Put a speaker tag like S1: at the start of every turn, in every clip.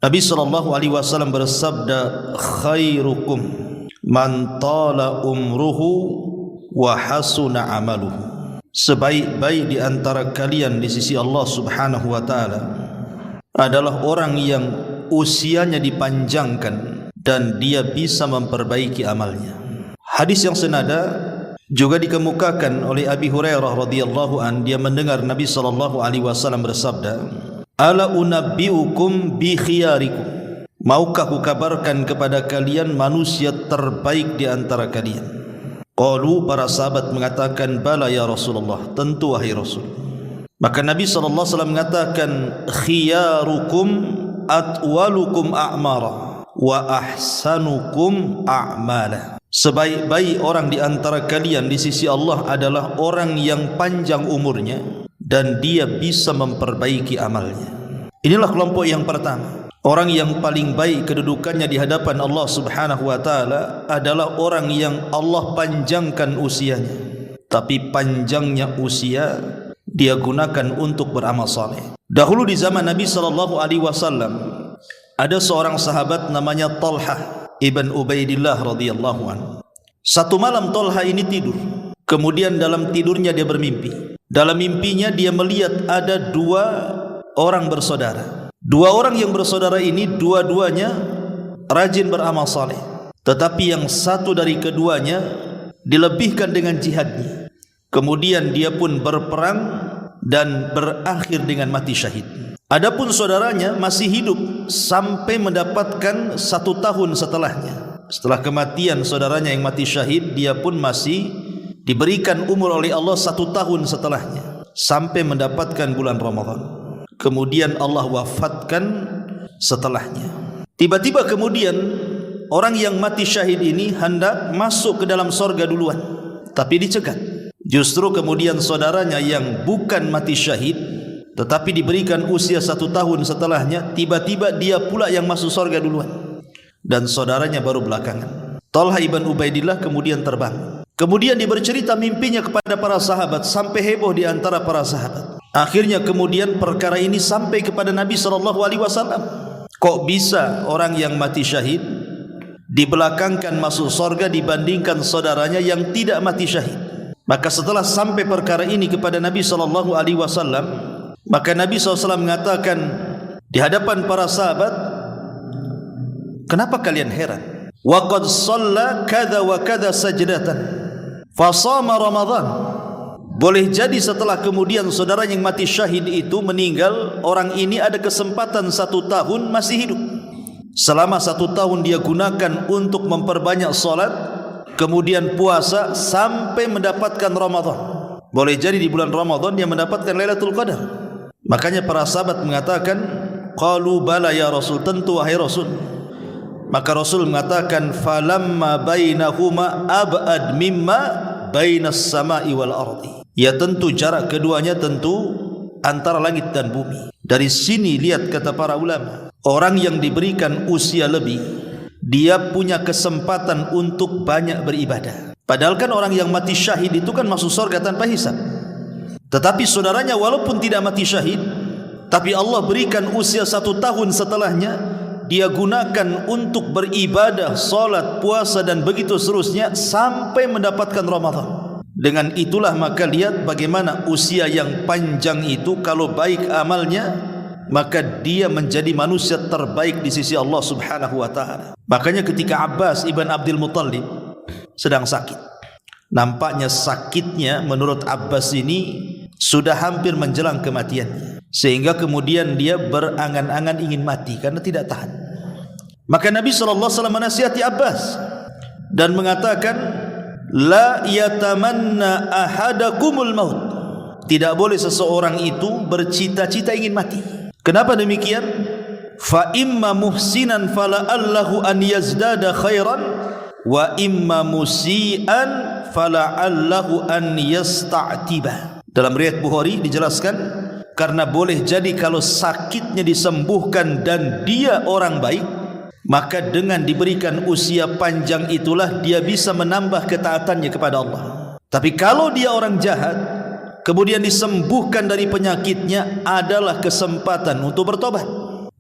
S1: Nabi SAW bersabda, khairukum man tala umruhu wa hasuna amaluhu. Sebaik-baik di antara kalian di sisi Allah Subhanahu wa taala adalah orang yang usianya dipanjangkan dan dia bisa memperbaiki amalnya. Hadis yang senada juga dikemukakan oleh Abi Hurairah radhiyallahu an, dia mendengar Nabi SAW bersabda, ala unabbiukum bi khiyarikum, maukah ku kabarkan kepada kalian manusia terbaik di antara kalian? Qalu, para sahabat mengatakan, bala ya Rasulullah, tentu wahai Rasul. Maka Nabi SAW mengatakan, khiyarukum atwalukum a'mara wa ahsanukum a'mala. Sebaik-baik orang di antara kalian di sisi Allah adalah orang yang panjang umurnya dan dia bisa memperbaiki amalnya. Inilah kelompok yang pertama. Orang yang paling baik kedudukannya di hadapan Allah Subhanahu wa taala adalah orang yang Allah panjangkan usianya. Tapi panjangnya usia dia gunakan untuk beramal saleh. Dahulu di zaman Nabi SAW ada seorang sahabat namanya Talhah ibn Ubaidillah radhiyallahu anhu. Satu malam Talhah ini tidur. Kemudian dalam tidurnya dia bermimpi. Dalam mimpinya dia melihat ada dua orang bersaudara. Dua orang yang bersaudara ini dua-duanya rajin beramal saleh. Tetapi yang satu dari keduanya dilebihkan dengan jihadnya. Kemudian dia pun berperang dan berakhir dengan mati syahid. Adapun saudaranya masih hidup sampai mendapatkan 1 tahun setelahnya. Setelah kematian saudaranya yang mati syahid, dia pun masih diberikan umur oleh Allah 1 tahun setelahnya, sampai mendapatkan bulan Ramadan. Kemudian Allah wafatkan setelahnya. Tiba-tiba kemudian orang yang mati syahid ini hendak masuk ke dalam sorga duluan, tapi dicegat. Justru kemudian saudaranya yang bukan mati syahid tetapi diberikan usia 1 tahun setelahnya, tiba-tiba dia pula yang masuk sorga duluan dan saudaranya baru belakangan. Talhah ibn Ubaidillah kemudian terbang. Kemudian dia bercerita mimpinya kepada para sahabat, sampai heboh di antara para sahabat. Akhirnya kemudian perkara ini sampai kepada Nabi SAW. Kok bisa orang yang mati syahid dibelakangkan masuk sorga dibandingkan saudaranya yang tidak mati syahid? Maka setelah sampai perkara ini kepada Nabi SAW, maka Nabi SAW mengatakan di hadapan para sahabat, kenapa kalian heran? Wa qad shalla kadza wa kadza sajdatan fa shama Ramadan. Boleh jadi setelah kemudian saudara yang mati syahid itu meninggal, orang ini ada kesempatan 1 tahun masih hidup. Selama 1 tahun dia gunakan untuk memperbanyak salat, kemudian puasa sampai mendapatkan Ramadan. Boleh jadi di bulan Ramadan dia mendapatkan Lailatul Qadar. Makanya para sahabat mengatakan, qalu bala ya Rasul, tentu wahai Rasul. Maka Rasul mengatakan, falamma bainahuma ab'ad mimma bainas sama'i wal ardi. Ya tentu jarak keduanya tentu antara langit dan bumi. Dari sini lihat kata para ulama, orang yang diberikan usia lebih, dia punya kesempatan untuk banyak beribadah. Padahal kan orang yang mati syahid itu kan masuk surga tanpa hisab. Tetapi saudaranya walaupun tidak mati syahid, tapi Allah berikan usia 1 tahun setelahnya, dia gunakan untuk beribadah, salat, puasa dan begitu seterusnya sampai mendapatkan Ramadan. Dengan itulah maka lihat bagaimana usia yang panjang itu, kalau baik amalnya maka dia menjadi manusia terbaik di sisi Allah Subhanahu wa taala. Makanya ketika Abbas ibn Abdul Muttalib sedang sakit, nampaknya sakitnya menurut Abbas ini sudah hampir menjelang kematiannya, sehingga kemudian dia berangan-angan ingin mati karena tidak tahan. Maka Nabi SAW menasihati Abbas dan mengatakan, la yatamanna ahadakumul maut. Tidak boleh seseorang itu bercita-cita ingin mati. Kenapa demikian? Fa imma muhsinan fala'allahu an yazdada khairan wa imma musian fala'allahu an yasta'tiba. Dalam riwayat Bukhari dijelaskan, karena boleh jadi kalau sakitnya disembuhkan dan dia orang baik, maka dengan diberikan usia panjang itulah dia bisa menambah ketaatannya kepada Allah. Tapi kalau dia orang jahat, kemudian disembuhkan dari penyakitnya, adalah kesempatan untuk bertobat.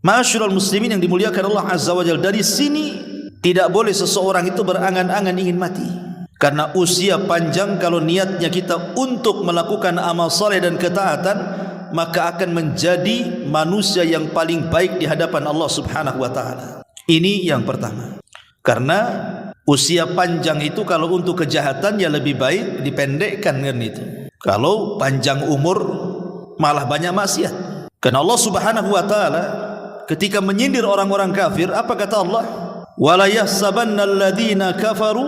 S1: Ma'asyiral muslimin yang dimuliakan Allah Azza wa Jalla, dari sini tidak boleh seseorang itu berangan-angan ingin mati. Karena usia panjang, kalau niatnya kita untuk melakukan amal saleh dan ketaatan, maka akan menjadi manusia yang paling baik di hadapan Allah Subhanahu wa taala. Ini yang pertama. Karena usia panjang itu kalau untuk kejahatan ya lebih baik dipendekkan kan itu. Kalau panjang umur malah banyak maksiat. Karena Allah Subhanahu wa taala ketika menyindir orang-orang kafir, apa kata Allah? Wala yahsabanna alladziina kafaru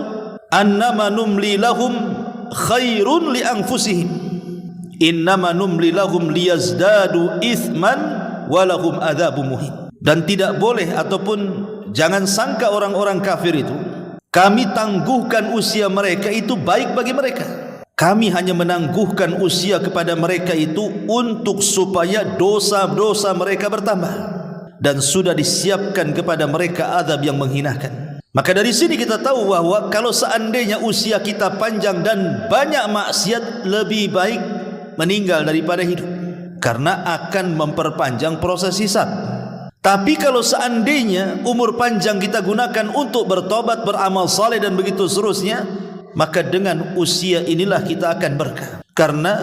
S1: annama numli lahum khairun li anfusihim innama numli lahum liyazdadu ithman walahum adzabun muhin. Dan tidak boleh ataupun jangan sangka orang-orang kafir itu kami tangguhkan usia mereka itu baik bagi mereka. Kami hanya menangguhkan usia kepada mereka itu untuk supaya dosa-dosa mereka bertambah, dan sudah disiapkan kepada mereka azab yang menghinakan. Maka dari sini kita tahu bahwa kalau seandainya usia kita panjang dan banyak maksiat, lebih baik meninggal daripada hidup, karena akan memperpanjang proses hisab. Tapi kalau seandainya umur panjang kita gunakan untuk bertobat, beramal saleh dan begitu seterusnya, maka dengan usia inilah kita akan berkah. Karena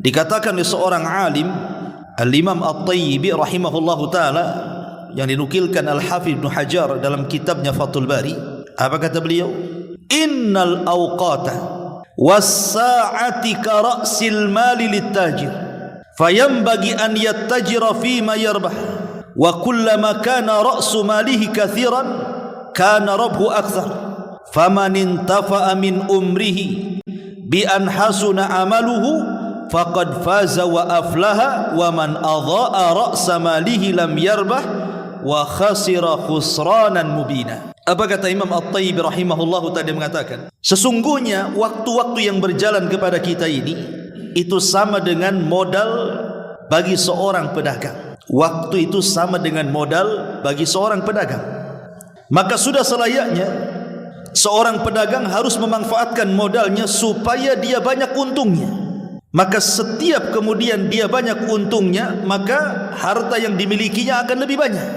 S1: dikatakan oleh seorang alim, Al-Imam At-Tayyibi rahimahullahu ta'ala, yang dinukilkan Al-Hafidh Ibn Hajar dalam kitabnya Fathul Bari, apa kata beliau? Innal awqata was-sa'ati ka ra'sil mali lit-tajir fayanbaghi an yattajira fima yarbah wa kullama kana ra'su malihi kathiran kana rabhu akthar faman intafa'a min umrihi bi an hasuna amaluhu faqad faza wa aflaha wa man adha'a ra'sa malihi lam yarbah wa khasira khusranan mubina. Apa kata Imam At-Tayyibi rahimahullahu ta'ala, mengatakan sesungguhnya waktu-waktu yang berjalan kepada kita ini itu sama dengan modal bagi seorang pedagang. Waktu itu sama dengan modal bagi seorang pedagang. Maka sudah selayaknya seorang pedagang harus memanfaatkan modalnya supaya dia banyak untungnya. Maka setiap kemudian dia banyak untungnya, maka harta yang dimilikinya akan lebih banyak.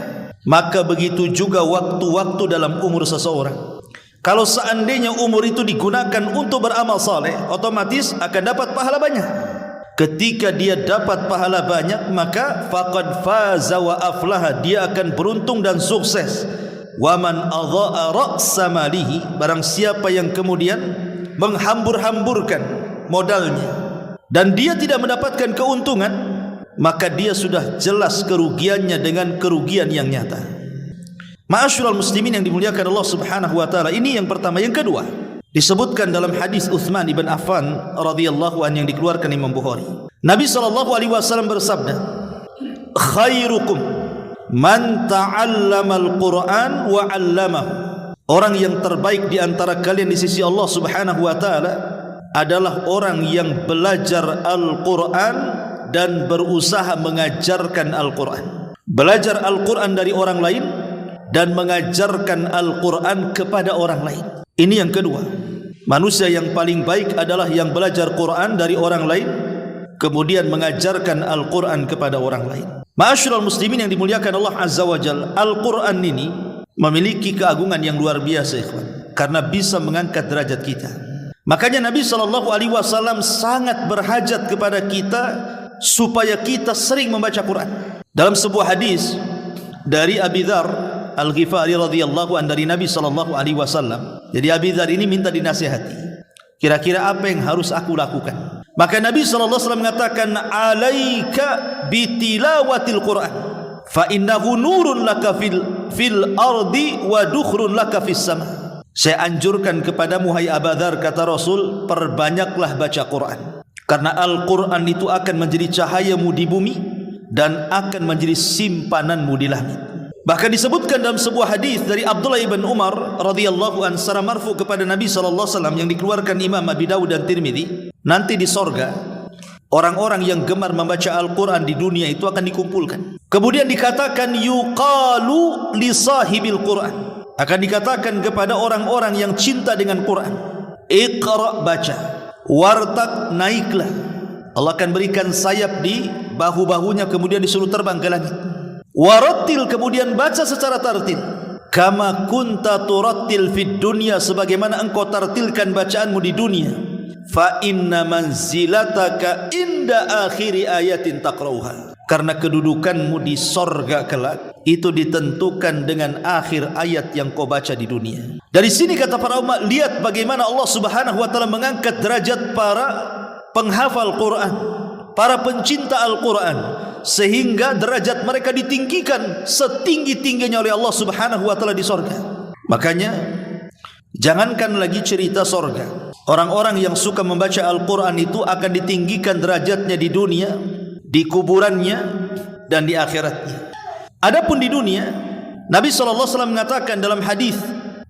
S1: Maka begitu juga waktu-waktu dalam umur seseorang. Kalau seandainya umur itu digunakan untuk beramal saleh, otomatis akan dapat pahala banyak. Ketika dia dapat pahala banyak, maka faqad faza wa aflaha, dia akan beruntung dan sukses. Wa man adha'a ra'sa malihi, barang siapa yang kemudian menghambur-hamburkan modalnya dan dia tidak mendapatkan keuntungan, maka dia sudah jelas kerugiannya dengan kerugian yang nyata. Ma'asyiral muslimin yang dimuliakan Allah Subhanahu wa taala, ini yang pertama. Yang kedua, disebutkan dalam hadis Utsman bin Affan radhiyallahu anhu yang dikeluarkan Imam Bukhari. Nabi sallallahu alaihi wasallam bersabda, "Khairukum man ta'allama al-Qur'an wa 'allamahu." Orang yang terbaik di antara kalian di sisi Allah Subhanahu wa taala adalah orang yang belajar Al-Qur'an dan berusaha mengajarkan Al-Quran. Belajar Al-Quran dari orang lain dan mengajarkan Al-Quran kepada orang lain. Ini yang kedua. Manusia yang paling baik adalah yang belajar Quran dari orang lain, kemudian mengajarkan Al-Quran kepada orang lain. Ma'asyiral muslimin yang dimuliakan Allah Azza wa Jalla, Al-Quran ini memiliki keagungan yang luar biasa, ikhwan, karena bisa mengangkat derajat kita. Makanya Nabi SAW sangat berhajat kepada kita supaya kita sering membaca Quran. Dalam sebuah hadis dari Abi Dzar Al-Ghifari radhiyallahu anhu dari Nabi SAW. Jadi Abi Dzar ini minta dinasihati, kira-kira apa yang harus aku lakukan? Maka Nabi SAW mengatakan, alaika bitilawatil Quran fa innahu nurun laka fil ardi wa dukhrun laka fis sama. Saya anjurkan kepadamu hai Abu Dzar, kata Rasul, perbanyaklah baca Quran, karena Al-Quran itu akan menjadi cahayamu di bumi dan akan menjadi simpananmu di langit. Bahkan disebutkan dalam sebuah hadis dari Abdullah ibn Umar radhiyallahu anhu secara marfu kepada Nabi sallallahu alaihi wasallam yang dikeluarkan Imam Abi Dawud dan Tirmidzi, nanti di sorga orang-orang yang gemar membaca Al-Quran di dunia itu akan dikumpulkan. Kemudian dikatakan yuqalu li sahibil Quran, akan dikatakan kepada orang-orang yang cinta dengan Quran, iqra, baca, wartaq, naiklah. Allah akan berikan sayap di bahu-bahunya, kemudian disuruh terbang ke langit. Warattil, kemudian baca secara tartil. Kama kunta turattil fid dunya, sebagaimana engkau tartilkan bacaanmu di dunia. Fa inna manzilataka inda akhiri ayatin taqrauha, karena kedudukanmu di sorga kelak itu ditentukan dengan akhir ayat yang kau baca di dunia. Dari sini kata para ulama, lihat bagaimana Allah Subhanahu wa taala mengangkat derajat para penghafal Quran, para pencinta Al-Quran, sehingga derajat mereka ditinggikan setinggi-tingginya oleh Allah Subhanahu wa taala di sorga. Makanya jangankan lagi cerita sorga, orang-orang yang suka membaca Al-Quran itu akan ditinggikan derajatnya di dunia, di kuburannya, dan di akhiratnya. Adapun di dunia, Nabi SAW mengatakan dalam hadis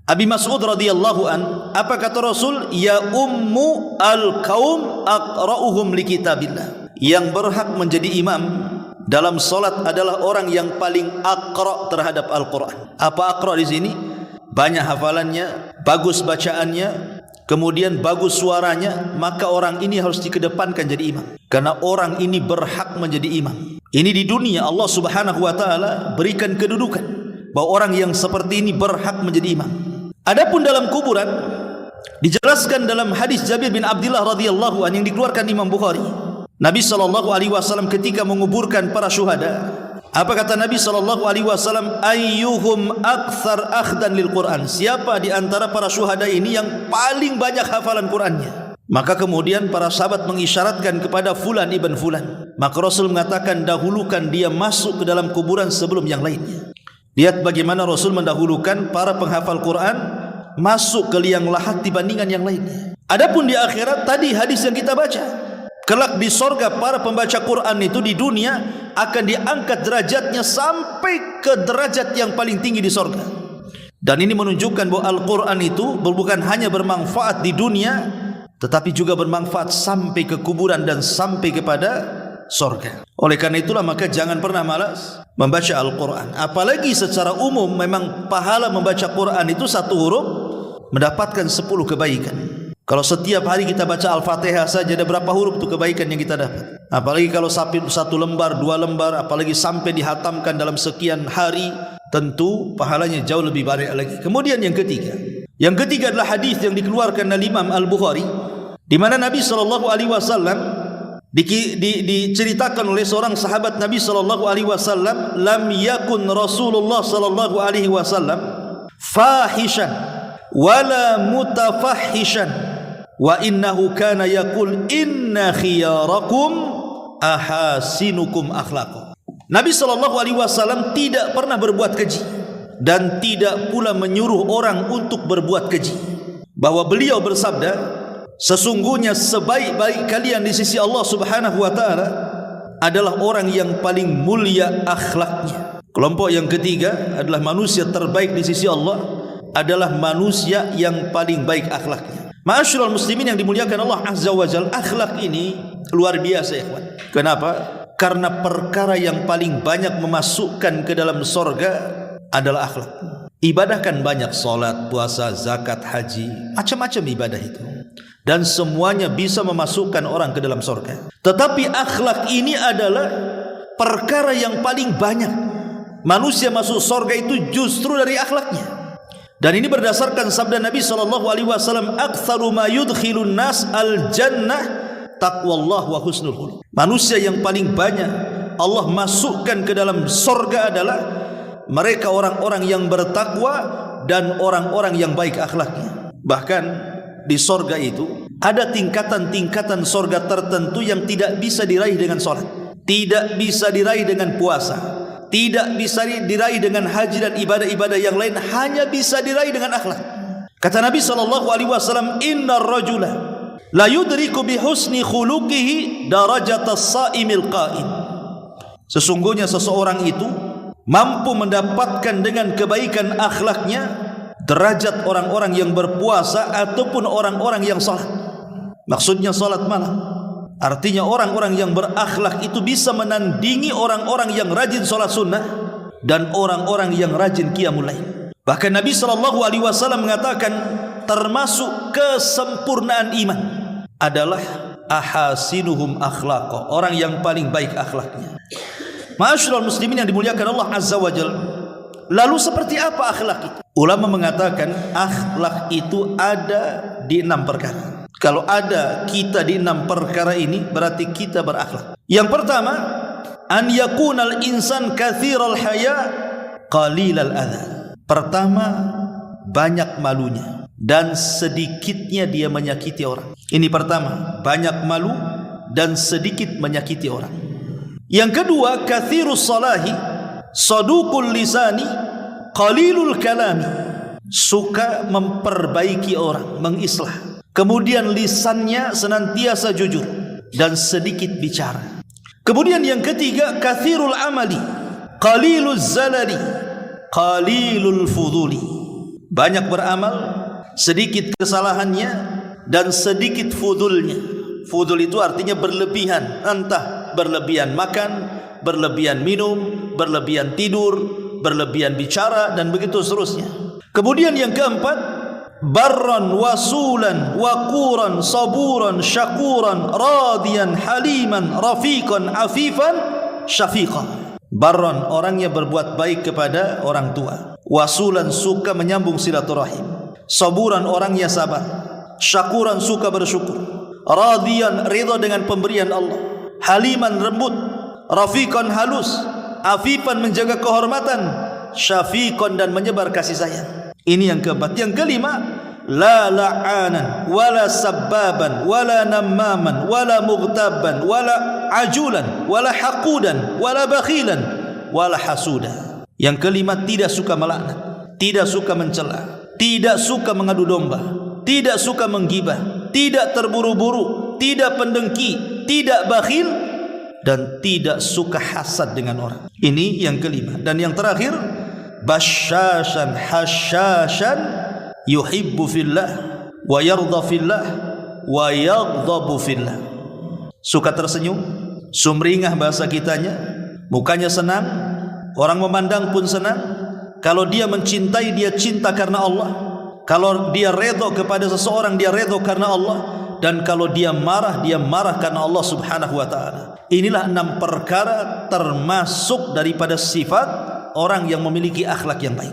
S1: Abi Mas'ud radhiyallahu an, apa kata Rasul? Ya ummu al-qaum aqra'uhum li kitabillah. Yang berhak menjadi imam dalam salat adalah orang yang paling aqra' terhadap Al-Quran. Apa aqra' di sini? Banyak hafalannya, bagus bacaannya, kemudian bagus suaranya, maka orang ini harus dikedepankan jadi imam, karena orang ini berhak menjadi imam. Ini di dunia Allah Subhanahu wa taala berikan kedudukan bahwa orang yang seperti ini berhak menjadi imam. Adapun dalam kuburan, dijelaskan dalam hadis Jabir bin Abdullah radhiyallahu anhu yang dikeluarkan Imam Bukhari. Nabi SAW ketika menguburkan para syuhada, apa kata Nabi SAW? Ayyuhum akthar akhdan lil Quran, siapa di antara para syuhada ini yang paling banyak hafalan Qurannya? Maka kemudian para sahabat mengisyaratkan kepada Fulan ibn Fulan. Maka Rasul mengatakan, dahulukan dia masuk ke dalam kuburan sebelum yang lainnya. Lihat bagaimana Rasul mendahulukan para penghafal Quran masuk ke liang lahat dibandingkan yang lainnya. Adapun di akhirat, tadi hadis yang kita baca, kelak di sorga para pembaca Quran itu di dunia akan diangkat derajatnya sampai ke derajat yang paling tinggi di sorga. Dan ini menunjukkan bahwa Al-Quran itu bukan hanya bermanfaat di dunia, tetapi juga bermanfaat sampai ke kuburan dan sampai kepada sorga. Oleh karena itulah maka jangan pernah malas membaca Al-Quran. Apalagi secara umum memang pahala membaca Quran itu satu huruf mendapatkan 10 kebaikan. Kalau setiap hari kita baca Al-Fatihah saja, ada berapa huruf itu kebaikan yang kita dapat? Apalagi kalau satu lembar, 2 lembar, apalagi sampai dihatamkan dalam sekian hari, tentu pahalanya jauh lebih banyak lagi. Kemudian yang ketiga adalah hadis yang dikeluarkan oleh Imam Al-Bukhari, di mana Nabi SAW diceritakan oleh seorang sahabat Nabi SAW, lam yakun Rasulullah SAW fahishan wala mutafahishan wa innahu kana yaqul inna khiyarakum ahasinukum akhlaqan. Nabi SAW tidak pernah berbuat keji dan tidak pula menyuruh orang untuk berbuat keji. Bahwa beliau bersabda, sesungguhnya sebaik-baik kalian di sisi Allah Subhanahu wa taala adalah orang yang paling mulia akhlaknya. Kelompok yang ketiga adalah manusia terbaik di sisi Allah adalah manusia yang paling baik akhlaknya. Ma'asyiral muslimin yang dimuliakan Allah Azza wa Jalla, akhlak ini luar biasa ya ikhwan. Kenapa? Karena perkara yang paling banyak memasukkan ke dalam sorga adalah akhlak. Ibadah kan banyak, salat, puasa, zakat, haji, macam-macam ibadah itu, dan semuanya bisa memasukkan orang ke dalam sorga. Tetapi akhlak ini adalah perkara yang paling banyak manusia masuk sorga itu justru dari akhlaknya. Dan ini berdasarkan sabda Nabi SAW, aktsaru ma yudkhilun nas al-jannah taqwallah wa husnul khuluq. Manusia yang paling banyak Allah masukkan ke dalam sorga adalah mereka orang-orang yang bertakwa dan orang-orang yang baik akhlaknya. Bahkan di sorga itu ada tingkatan-tingkatan sorga tertentu yang tidak bisa diraih dengan sholat, tidak bisa diraih dengan puasa, tidak bisa diraih dengan haji dan ibadah-ibadah yang lain, hanya bisa diraih dengan akhlak. Kata Nabi SAW, innar rajula la yudriku bihusni khuluqihi darajatas sa'imil qa'im. Sesungguhnya seseorang itu mampu mendapatkan dengan kebaikan akhlaknya derajat orang-orang yang berpuasa ataupun orang-orang yang salat. Maksudnya salat malam. Artinya orang-orang yang berakhlak itu bisa menandingi orang-orang yang rajin salat sunnah dan orang-orang yang rajin qiyamul lail. Bahkan Nabi SAW mengatakan termasuk kesempurnaan iman adalah ahasinuhum akhlaqa, orang yang paling baik akhlaknya. Ma'asyiral muslimin yang dimuliakan Allah Azza wa Jalla, lalu seperti apa akhlak itu? Ulama mengatakan akhlak itu ada di 6 perkara. Kalau ada kita di 6 perkara ini, berarti kita berakhlak. Yang pertama, an yakunal insan kathiral haya qalilal adha. Pertama, banyak malunya dan sedikitnya dia menyakiti orang. Ini pertama, banyak malu dan sedikit menyakiti orang. Yang kedua, kathirus salahi saduqul lisani qalilul kalami. Suka memperbaiki orang, mengislah. Kemudian lisannya senantiasa jujur dan sedikit bicara. Kemudian yang ketiga, kathirul amali qaliluz zalali qalilul fuduli. Banyak beramal, sedikit kesalahannya dan sedikit fudulnya. Fudul itu artinya berlebihan, entah berlebihan makan, berlebihan minum, berlebihan tidur, berlebihan bicara, dan begitu seterusnya. Kemudian yang keempat, barran wasulan waquran saburan syakuran radiyan haliman rafiqan afifan syafiqan. Barran, orangnya berbuat baik kepada orang tua. Wasulan, suka menyambung silaturahim. Saburan, orangnya sabar. Syakuran, suka bersyukur. Radiyan, ridha dengan pemberian Allah. Haliman, lembut. Rafiqan, halus. Afifan, menjaga kehormatan. Syafiqan, dan menyebar kasih sayang. Ini yang keempat. Yang kelima, la la'anan wala sabbaban wala nammaman wala mughtaban wala ajulan wala haqudan wala bakhilan wala hasuda. Yang kelima, tidak suka melaknat, tidak suka mencela, tidak suka mengadu domba, tidak suka menggibah, tidak terburu-buru, tidak pendengki, tidak bakhil, dan tidak suka hasad dengan orang. Ini yang kelima. Dan yang terakhir, basyashan hasyashan yuhibbu fillah wa yarda fillah wa yaghdabu fillah. Suka tersenyum, sumringah bahasa kitanya, mukanya senang, orang memandang pun senang. Kalau dia mencintai, dia cinta karena Allah. Kalau dia redha kepada seseorang, dia redha karena Allah. Dan kalau dia marah karena Allah subhanahu wa ta'ala. Inilah 6 perkara termasuk daripada sifat orang yang memiliki akhlak yang baik.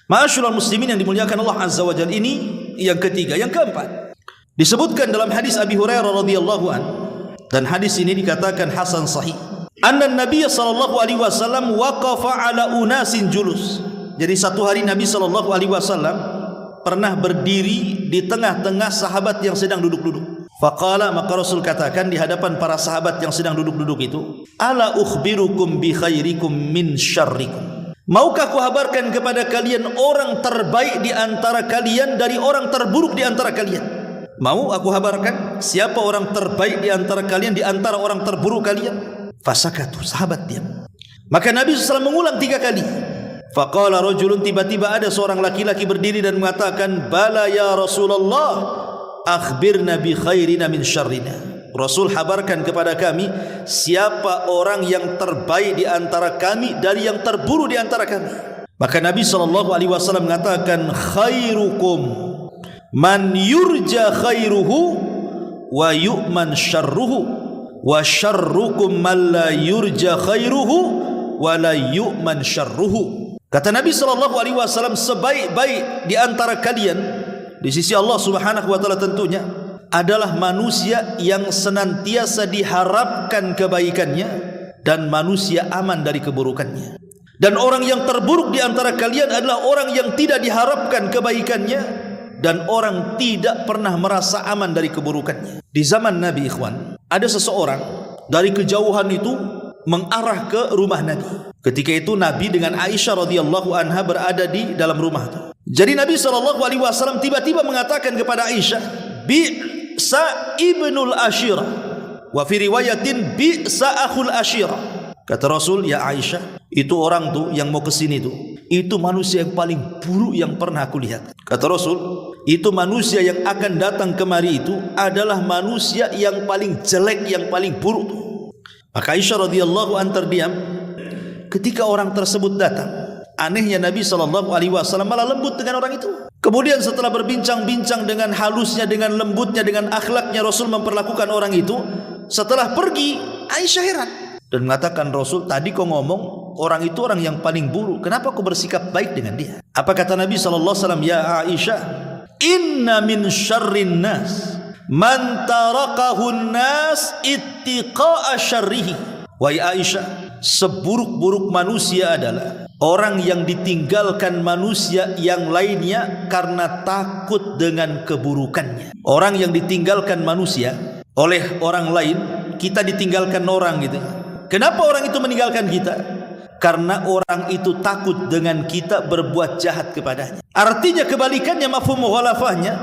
S1: Ma'asyiral muslimin yang dimuliakan Allah Azza wa Jalla, ini yang ketiga. Yang keempat, disebutkan dalam hadis Abi Hurairah radhiyallahu an, dan hadis ini dikatakan hasan sahih. Anna Nabi sallallahu alaihi wasallam waqafa ala unasin julus. Jadi satu hari Nabi sallallahu alaihi wasallam pernah berdiri di tengah-tengah sahabat yang sedang duduk-duduk. Faqala, maka Rasul katakan di hadapan para sahabat yang sedang duduk-duduk itu, ala ukhbirukum bi khairikum min syarrikum. Maukah aku kabarkan kepada kalian orang terbaik di antara kalian dari orang terburuk di antara kalian? Mau aku kabarkan siapa orang terbaik di antara kalian di antara orang terburuk kalian? Fasakatu, sahabat diam. Maka Nabi SAW mengulang 3 kali. Faqala rajulun, tiba-tiba ada seorang laki-laki berdiri dan mengatakan, bala ya Rasulullah, akhbirna bi khairina min syarrina. Rasul, habarkan kepada kami siapa orang yang terbaik di antara kami dari yang terburuk di antara kami. Maka Nabi SAW mengatakan, khairukum man yurja khairuhu wa yu'man syarruhu wa syarrukum man la yurja khairuhu wa la yu'man syarruhu. Kata Nabi SAW, sebaik-baik di antara kalian di sisi Allah Subhanahu wa taala tentunya adalah manusia yang senantiasa diharapkan kebaikannya dan manusia aman dari keburukannya. Dan orang yang terburuk di antara kalian adalah orang yang tidak diharapkan kebaikannya dan orang tidak pernah merasa aman dari keburukannya. Di zaman Nabi, ikhwan, ada seseorang dari kejauhan itu mengarah ke rumah Nabi. Ketika itu Nabi dengan Aisyah radhiyallahu anha berada di dalam rumah itu. Jadi Nabi SAW tiba-tiba mengatakan kepada Aisyah, bi'sa ibnul ashirah, wa fi riwayatin bi'sa akhul ashirah. Kata Rasul, ya Aisyah, itu orang tuh yang mau kesini tuh, itu manusia yang paling buruk yang pernah aku lihat. Kata Rasul, itu manusia yang akan datang kemari itu adalah manusia yang paling jelek, yang paling buruk tuh. Maka Aisyah radhiyallahu anha terdiam ketika orang tersebut datang. Anehnya Nabi SAW malah lembut dengan orang itu. Kemudian setelah berbincang-bincang dengan halusnya, dengan lembutnya, dengan akhlaknya Rasul memperlakukan orang itu, setelah pergi, Aisyah heran. dan mengatakan, Rasul, tadi kau ngomong orang itu orang yang paling buruk, kenapa kau bersikap baik dengan dia? Apa kata Nabi SAW? Ya Aisyah, inna min syarrin nas man tarakahun nas ittiqa'a syarrihi. Wahai Aisyah, seburuk-buruk manusia adalah orang yang ditinggalkan manusia yang lainnya karena takut dengan keburukannya. Orang yang ditinggalkan manusia oleh orang lain, kita ditinggalkan orang gitu. Kenapa orang itu meninggalkan kita? Karena orang itu takut dengan kita berbuat jahat kepadanya. Artinya kebalikannya, mafhum mukhalafahnya,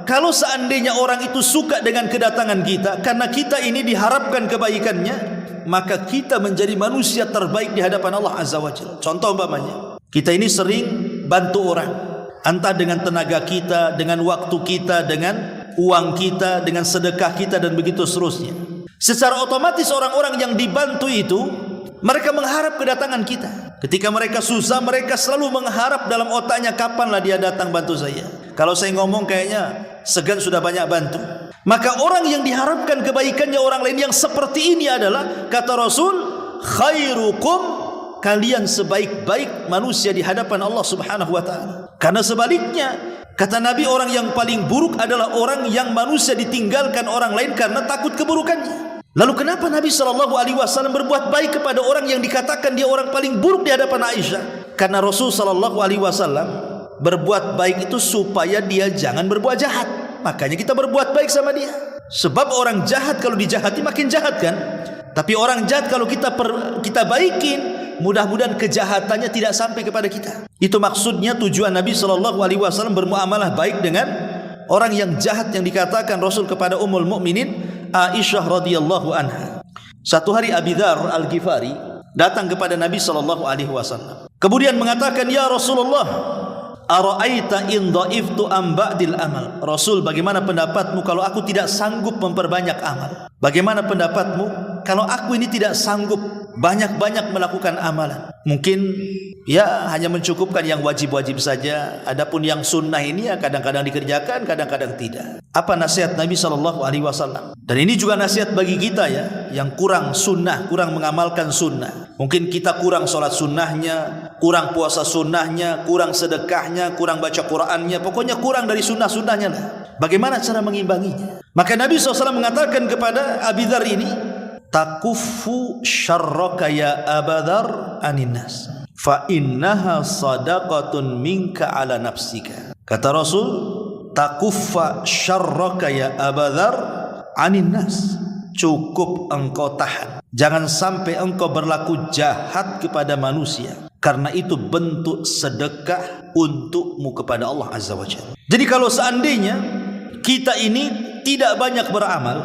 S1: kalau seandainya orang itu suka dengan kedatangan kita karena kita ini diharapkan kebaikannya, maka kita menjadi manusia terbaik di hadapan Allah Azza wa Jalla. Contoh umpamanya, kita ini sering bantu orang, entah dengan tenaga kita, dengan waktu kita, dengan uang kita, dengan sedekah kita, dan begitu seterusnya. Secara otomatis orang-orang yang dibantu itu, mereka mengharap kedatangan kita. Ketika mereka susah, mereka selalu mengharap dalam otaknya, kapanlah dia datang bantu saya. Kalau saya ngomong kayaknya segan sudah banyak bantu. Maka orang yang diharapkan kebaikannya orang lain yang seperti ini adalah, kata Rasul, khairukum, kalian sebaik-baik manusia di hadapan Allah Subhanahu wa taala. Karena sebaliknya, kata Nabi, orang yang paling buruk adalah orang yang manusia ditinggalkan orang lain karena takut keburukannya. Lalu kenapa Nabi SAW berbuat baik kepada orang yang dikatakan dia orang paling buruk di hadapan Aisyah? Karena Rasul SAW berbuat baik itu supaya dia jangan berbuat jahat. Makanya kita berbuat baik sama dia. Sebab orang jahat kalau dijahati makin jahat kan. Tapi orang jahat kalau kita baikin, mudah-mudahan kejahatannya tidak sampai kepada kita. Itu maksudnya tujuan Nabi SAW bermuamalah baik dengan orang yang jahat yang dikatakan Rasul kepada Ummul Mukminin Aisyah radhiyallahu anha. Satu hari Abi Dzar Al-Ghifari datang kepada Nabi SAW. Kemudian mengatakan, ya Rasulullah, ara'aita in dha'iftu am ba'dil amal. Rasul, bagaimana pendapatmu kalau aku tidak sanggup memperbanyak amal? Bagaimana pendapatmu kalau aku ini tidak sanggup banyak-banyak melakukan amalan? Mungkin ya hanya mencukupkan yang wajib-wajib saja. Adapun yang sunnah ini ya kadang-kadang dikerjakan, kadang-kadang tidak. Apa nasihat Nabi SAW? Dan ini juga nasihat bagi kita ya, yang kurang sunnah, kurang mengamalkan sunnah. Mungkin kita kurang sholat sunnahnya, kurang puasa sunnahnya, kurang sedekahnya, kurang baca Qur'annya, pokoknya kurang dari sunnah-sunnahnya lah. Bagaimana cara mengimbanginya? Maka Nabi SAW mengatakan kepada Abi Dzar ini, takuffu syarraka ya Aba Dzar anin nas, fa innaha sadaqatun minka ala nafsika. Kata Rasul, takuffa syarraka ya Aba Dzar anin nas, cukup engkau tahan, jangan sampai engkau berlaku jahat kepada manusia, karena itu bentuk sedekah untukmu kepada Allah Azza wa Jalla. Jadi kalau seandainya kita ini tidak banyak beramal,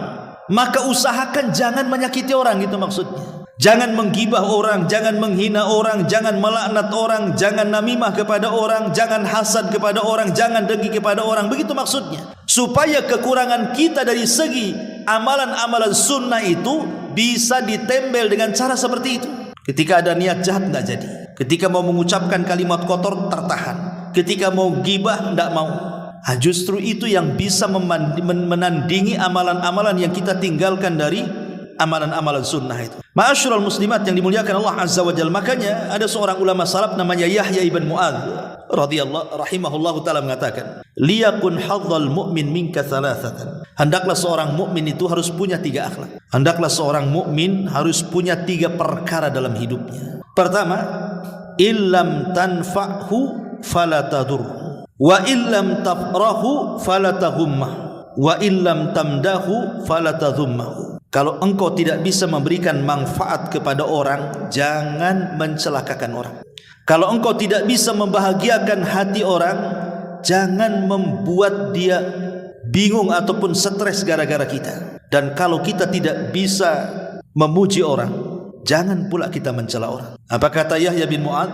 S1: maka usahakan jangan menyakiti orang, gitu maksudnya. Jangan menggibah orang, jangan menghina orang, jangan melaknat orang, jangan namimah kepada orang, jangan hasad kepada orang, jangan dengki kepada orang. Begitu maksudnya. Supaya kekurangan kita dari segi amalan-amalan sunnah itu bisa ditempel dengan cara seperti itu. Ketika ada niat jahat tidak jadi. Ketika mau mengucapkan kalimat kotor tertahan. Ketika mau gibah tidak mau. Justru itu yang bisa menandingi amalan-amalan yang kita tinggalkan dari amalan-amalan sunnah itu. Ma'asyiral muslimat yang dimuliakan Allah Azza wa Jalla. Makanya ada seorang ulama salaf namanya Yahya ibn Mu'adz radhiyallahu rahimahullahu taala mengatakan, liyakun hadzal mu'min minka thalathatan. Hendaklah seorang mukmin itu harus punya 3 akhlak. Hendaklah seorang mukmin harus punya 3 perkara dalam hidupnya. Pertama, illam tanfa'hu fala tadurru, wa illam tafrahu fala taghumma, wa illam tamdahu fala tadhummahu. Kalau engkau tidak bisa memberikan manfaat kepada orang, jangan mencelakakan orang. Kalau engkau tidak bisa membahagiakan hati orang, jangan membuat dia bingung ataupun stres gara-gara kita. Dan kalau kita tidak bisa memuji orang, jangan pula kita mencela orang. Apa kata Yahya bin Mu'adz?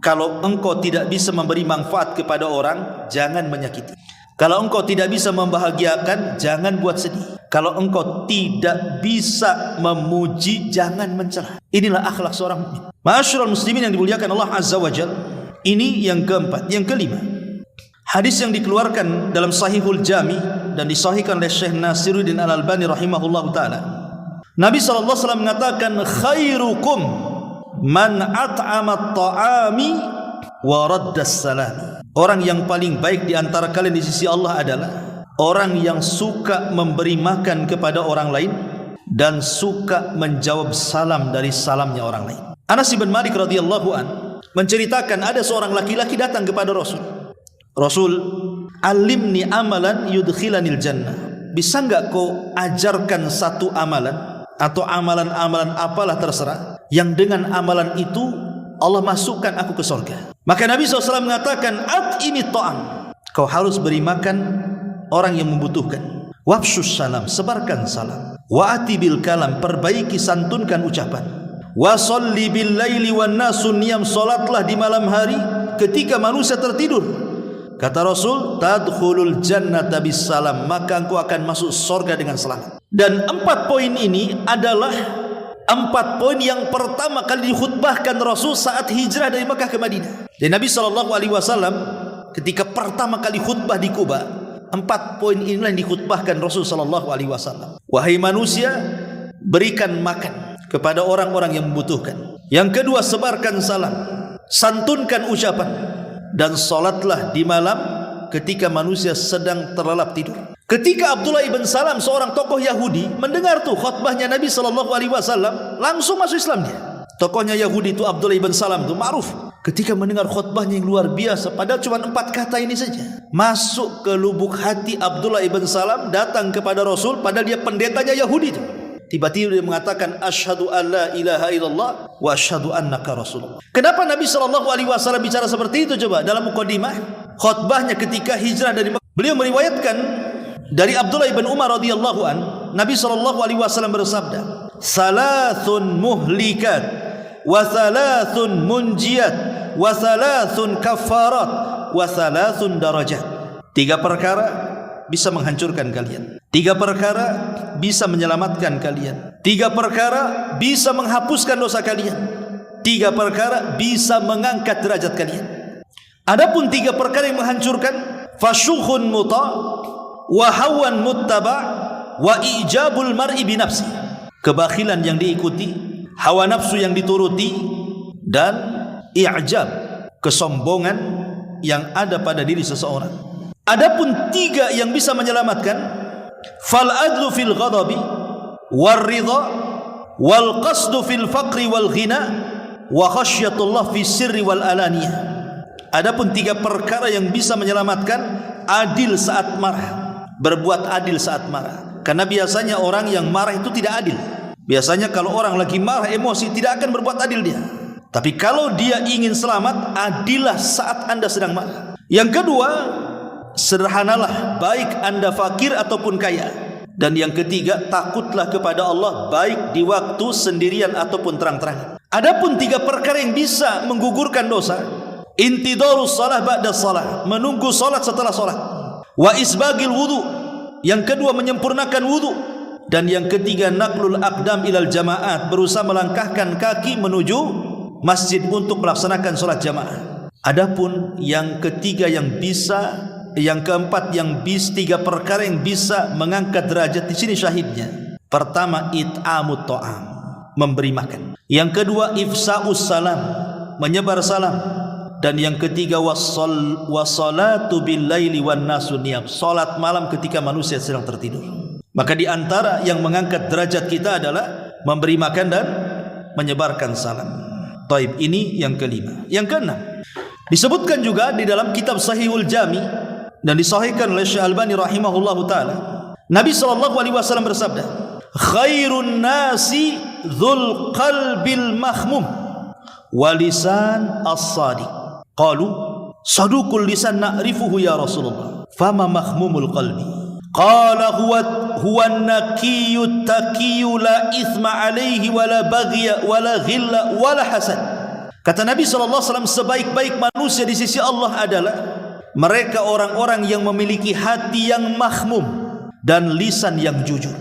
S1: Kalau engkau tidak bisa memberi manfaat kepada orang, jangan menyakiti. Kalau engkau tidak bisa membahagiakan, jangan buat sedih. Kalau engkau tidak bisa memuji, jangan mencela. Inilah akhlak seorang mukmin. Ma'asyiral muslimin yang dimuliakan Allah Azza wa Jalla. Ini yang keempat. Yang kelima, hadis yang dikeluarkan dalam Sahihul Jami dan disahihkan oleh Syekh Nasiruddin Al-Albani rahimahullahu taala. Nabi SAW mengatakan, khairukum man at'ama at-ta'ami wa radda as-salam. Orang yang paling baik di antara kalian di sisi Allah adalah orang yang suka memberi makan kepada orang lain dan suka menjawab salam dari salamnya orang lain. Anas bin Malik radhiyallahu an menceritakan ada seorang laki-laki datang kepada Rasul. Rasul, alimni amalan yudkhilanil jannah. Bisa enggak kau ajarkan satu amalan atau amalan-amalan apalah terserah yang dengan amalan itu Allah masukkan aku ke surga. Maka Nabi SAW mengatakan, at'imi ta'am, kau harus beri makan orang yang membutuhkan. Wafshus salam, sebarkan salam. Wa'ati bil kalam, perbaiki santunkan ucapan. Wa salli bil laili wan nasu niyam, salatlah di malam hari ketika manusia tertidur. Kata Rasul, tadkhulul jannata bis salam, maka engkau akan masuk surga dengan selamat. Dan 4 poin ini adalah 4 poin yang pertama kali dikhutbahkan Rasul saat hijrah dari Makkah ke Madinah. Dan Nabi SAW ketika pertama kali khutbah di Kuba, 4 poin inilah yang dikhutbahkan Rasul SAW. Wahai manusia, berikan makan kepada orang-orang yang membutuhkan. Yang kedua, sebarkan salam, santunkan ucapan, dan salatlah di malam ketika manusia sedang terlelap tidur. Ketika Abdullah ibn Salam, seorang tokoh Yahudi, mendengar tuh khutbahnya Nabi SAW, langsung masuk Islam dia. Tokohnya Yahudi itu Abdullah ibn Salam itu ma'ruf. Ketika mendengar khutbahnya yang luar biasa, padahal cuma 4 kata ini saja, masuk ke lubuk hati Abdullah ibn Salam, datang kepada Rasul, padahal dia pendetanya Yahudi itu. Tiba-tiba dia mengatakan, asyhadu an la ilaha illallah wa asyhadu annaka rasulullah. Kenapa Nabi SAW bicara seperti itu? Coba dalam mukadimah khutbahnya ketika hijrah dari Makkah, beliau meriwayatkan dari Abdullah ibn Umar radhiyallahu an, Nabi SAW bersabda, salasun muhlikat wa salasun munjiyat wa salasun kafarat wa salasun darajat. 3 perkara bisa menghancurkan kalian, 3 perkara bisa menyelamatkan kalian, 3 perkara bisa menghapuskan dosa kalian, 3 perkara bisa mengangkat derajat kalian. Adapun 3 perkara yang menghancurkan, fasyukhun muta' wa hawan muttaba' wa ijabul mar'i binafsi, kebakhilan yang diikuti, hawa nafsu yang dituruti, dan i'jab, kesombongan yang ada pada diri seseorang. Adapun 3 yang bisa menyelamatkan, fal adlu fil ghadabi war ridha wal qasdu fil faqri wal ghina wa khasyatullah fi sirri wal alaniyah. Adapun 3 perkara yang bisa menyelamatkan, adil saat marah, berbuat adil saat marah. Karena biasanya orang yang marah itu tidak adil. Biasanya kalau orang lagi marah, emosi, tidak akan berbuat adil dia. Tapi kalau dia ingin selamat, adillah saat Anda sedang marah. Yang kedua, sederhanalah, baik Anda fakir ataupun kaya. Dan yang ketiga, takutlah kepada Allah, baik di waktu sendirian ataupun terang-terangan. Adapun 3 perkara yang bisa menggugurkan dosa, intidarus salah ba'da salah, menunggu salat setelah salat, wa isbagil wudu, yang kedua menyempurnakan wudu, dan yang ketiga naqlul aqdam ilal jamaat, berusaha melangkahkan kaki menuju masjid untuk melaksanakan salat jamaah. Adapun yang ketiga yang bisa, yang keempat yang bis, 3 perkara yang bisa mengangkat derajat, di sini syahidnya. Pertama, it'amut ta'am, memberi makan. Yang kedua, ifsa'us salam, menyebar salam. Dan yang ketiga, wassalatu bil laili wan nasu niyam, salat malam ketika manusia sedang tertidur. Maka di antara yang mengangkat derajat kita adalah memberi makan dan menyebarkan salam. Taib, ini yang kelima. Yang keenam, disebutkan juga di dalam kitab Sahihul Jami dan disahihkan oleh Syekh Albani rahimahullahu taala, Nabi SAW bersabda, khairun nasi dzul qalbil mahmum walisan as-sadiq. Qalu saduqul lisan na'rifuhu ya Rasulullah, fama mahmumul qalbi? Qala huwa an-nakiyyu taqiyyu la ithma alaihi wala baghya wala ghilla wala hasad. Kata Nabi SAW, sebaik-baik manusia di sisi Allah adalah mereka orang-orang yang memiliki hati yang mahmum dan lisan yang jujur.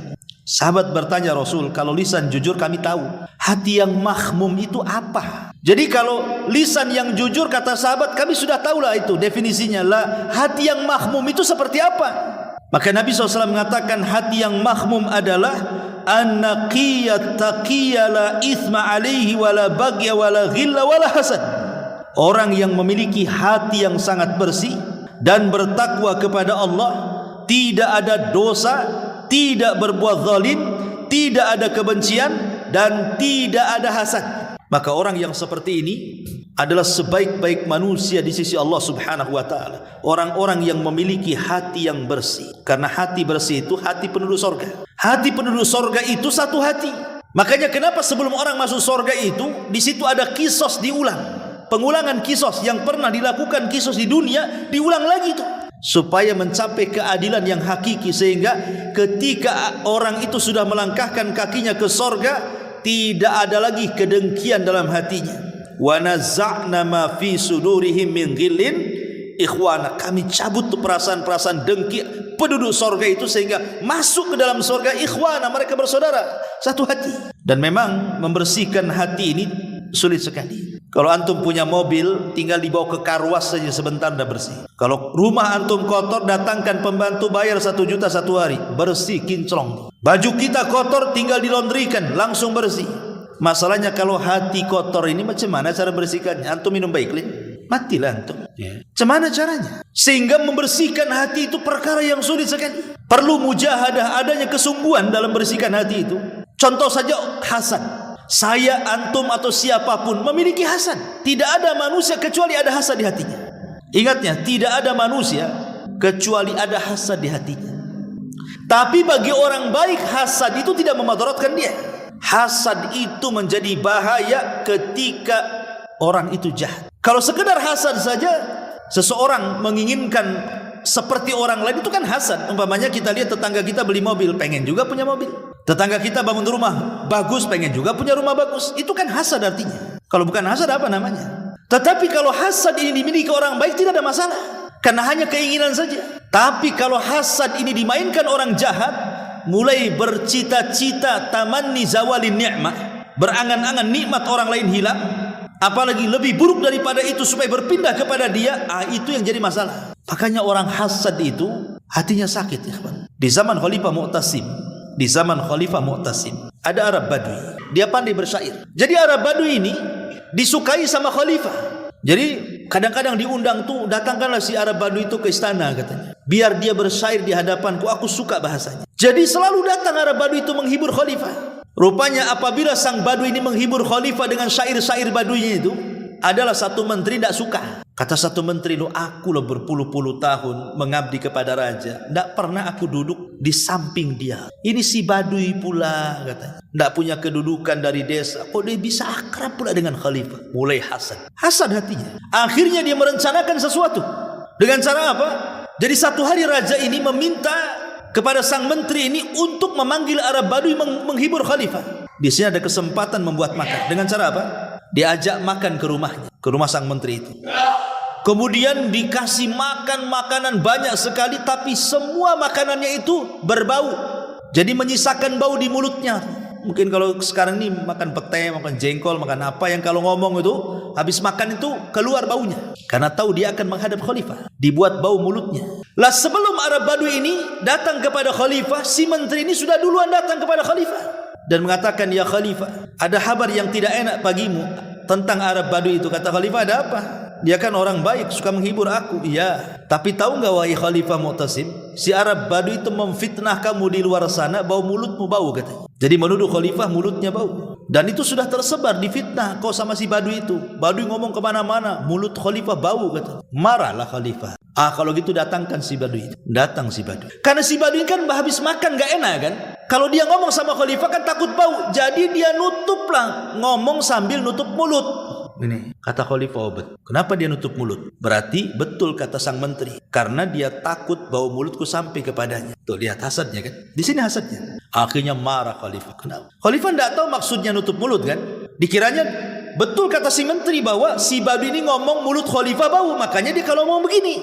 S1: Sahabat bertanya, Rasul, kalau lisan jujur kami tahu, hati yang mahmum itu apa? Jadi kalau lisan yang jujur, kata sahabat, kami sudah tahulah itu definisinya. Lah, hati yang mahmum itu seperti apa? Maka Nabi SAW mengatakan, hati yang mahmum adalah an-naqiyat taqiyya la ithma alaihi wala bagya wala ghilla wala hasad. Orang yang memiliki hati yang sangat bersih dan bertakwa kepada Allah, tidak ada dosa, tidak berbuat zalim, tidak ada kebencian, dan tidak ada hasad. Maka orang yang seperti ini adalah sebaik-baik manusia di sisi Allah Subhanahu wa taala. Orang-orang yang memiliki hati yang bersih. Karena hati bersih itu hati penduduk sorga. Hati penduduk sorga itu satu hati. Makanya kenapa sebelum orang masuk sorga itu, di situ ada kisos diulang. Pengulangan kisos yang pernah dilakukan kisos di dunia diulang lagi itu, supaya mencapai keadilan yang hakiki, sehingga ketika orang itu sudah melangkahkan kakinya ke sorga, tidak ada lagi kedengkian dalam hatinya. Wa nazza'na ma fi sudurihim min ghillin ikhwana. Kami cabut tuh perasaan-perasaan dengki penduduk sorga itu, sehingga masuk ke dalam sorga ikhwana, mereka bersaudara, satu hati. Dan memang membersihkan hati ini sulit sekali. Kalau antum punya mobil, tinggal dibawa ke karwas saja sebentar dah bersih. Kalau rumah antum kotor, datangkan pembantu, bayar 1 juta satu hari, bersih kinclong. Baju kita kotor, tinggal dilondrikan, langsung bersih. Masalahnya kalau hati kotor ini macam mana cara bersihkannya? Antum minum Baiklin, matilah antum. Macam mana caranya? Sehingga membersihkan hati itu perkara yang sulit sekali. Perlu mujahadah, adanya kesungguhan dalam bersihkan hati itu. Contoh saja hasad. Saya, antum atau siapapun memiliki hasad. Tidak ada manusia kecuali ada hasad di hatinya. Ingatnya, tidak ada manusia kecuali ada hasad di hatinya. Tapi bagi orang baik, hasad itu tidak memudaratkan dia. Hasad itu menjadi bahaya ketika orang itu jahat. Kalau sekedar hasad saja, seseorang menginginkan seperti orang lain, itu kan hasad. Umpamanya kita lihat tetangga kita beli mobil, pengen juga punya mobil. Tetangga kita bangun rumah bagus, pengen juga punya rumah bagus. Itu kan hasad artinya. Kalau bukan hasad apa namanya? Tetapi kalau hasad ini dimiliki orang baik, tidak ada masalah, karena hanya keinginan saja. Tapi kalau hasad ini dimainkan orang jahat, mulai bercita-cita tamanni zawalin ni'mah, berangan-angan nikmat orang lain hilang, apalagi lebih buruk daripada itu supaya berpindah kepada dia, itu yang jadi masalah. Makanya orang hasad itu hatinya sakit, ya kawan. Di zaman Khalifah Mu'tasim, ada Arab Badui. Dia pandai bersyair. Jadi Arab Badui ini disukai sama Khalifah. Jadi kadang-kadang diundang tuh, datangkanlah si Arab Badui itu ke istana katanya, biar dia bersyair di hadapanku, aku suka bahasanya. Jadi selalu datang Arab Badui itu menghibur Khalifah. Rupanya apabila sang Badui ini menghibur Khalifah dengan syair-syair Baduinya itu, adalah satu menteri tidak suka. Kata satu menteri, aku loh berpuluh-puluh tahun mengabdi kepada raja, tidak pernah aku duduk di samping dia. Ini si Badui pula katanya, tidak punya kedudukan dari desa, kok dia bisa akrab pula dengan Khalifah. Mulai hasad hatinya. Akhirnya dia merencanakan sesuatu. Dengan cara apa? Jadi satu hari raja ini meminta kepada sang menteri ini untuk memanggil Arab Badui menghibur Khalifah. Di sini ada kesempatan membuat makan. Dengan cara apa? Diajak makan ke rumahnya, ke rumah sang menteri itu. Kemudian dikasih makan makanan banyak sekali, tapi semua makanannya itu berbau. Jadi menyisakan bau di mulutnya. Mungkin kalau sekarang ini makan pete, makan jengkol, makan apa yang kalau ngomong itu, habis makan itu keluar baunya. Karena tahu dia akan menghadap Khalifah, dibuat bau mulutnya. Lah sebelum Arab Badui ini datang kepada Khalifah, si menteri ini sudah duluan datang kepada Khalifah dan mengatakan, ya Khalifah, ada kabar yang tidak enak bagimu tentang Arab Badui itu. Kata Khalifah, ada apa? Dia kan orang baik, suka menghibur aku. Iya, tapi tahu nggak wahai Khalifah Mu'tasim, si Arab Badui itu memfitnah kamu di luar sana, bau mulutmu bau katanya. Jadi menuduh Khalifah mulutnya bau. Dan itu sudah tersebar di fitnah kau sama si Badui itu. Badui ngomong kemana-mana, mulut Khalifah bau katanya. Marahlah Khalifah. Kalau gitu datangkan si Badui. Datang si Badui. Karena si Badui kan habis makan gak enak kan. Kalau dia ngomong sama Khalifah kan takut bau. Jadi dia nutup lah, ngomong sambil nutup mulut. Ini kata Khalifah Obed, kenapa dia nutup mulut? Berarti betul kata sang menteri, karena dia takut bau mulutku sampai kepadanya. Tuh lihat hasadnya kan. Di sini hasadnya. Akhirnya marah Khalifah. Kenapa? Khalifah tidak tahu maksudnya nutup mulut kan. Dikiranya betul kata si menteri bahwa si Badui ini ngomong mulut Khalifah bau, makanya dia kalau mau begini.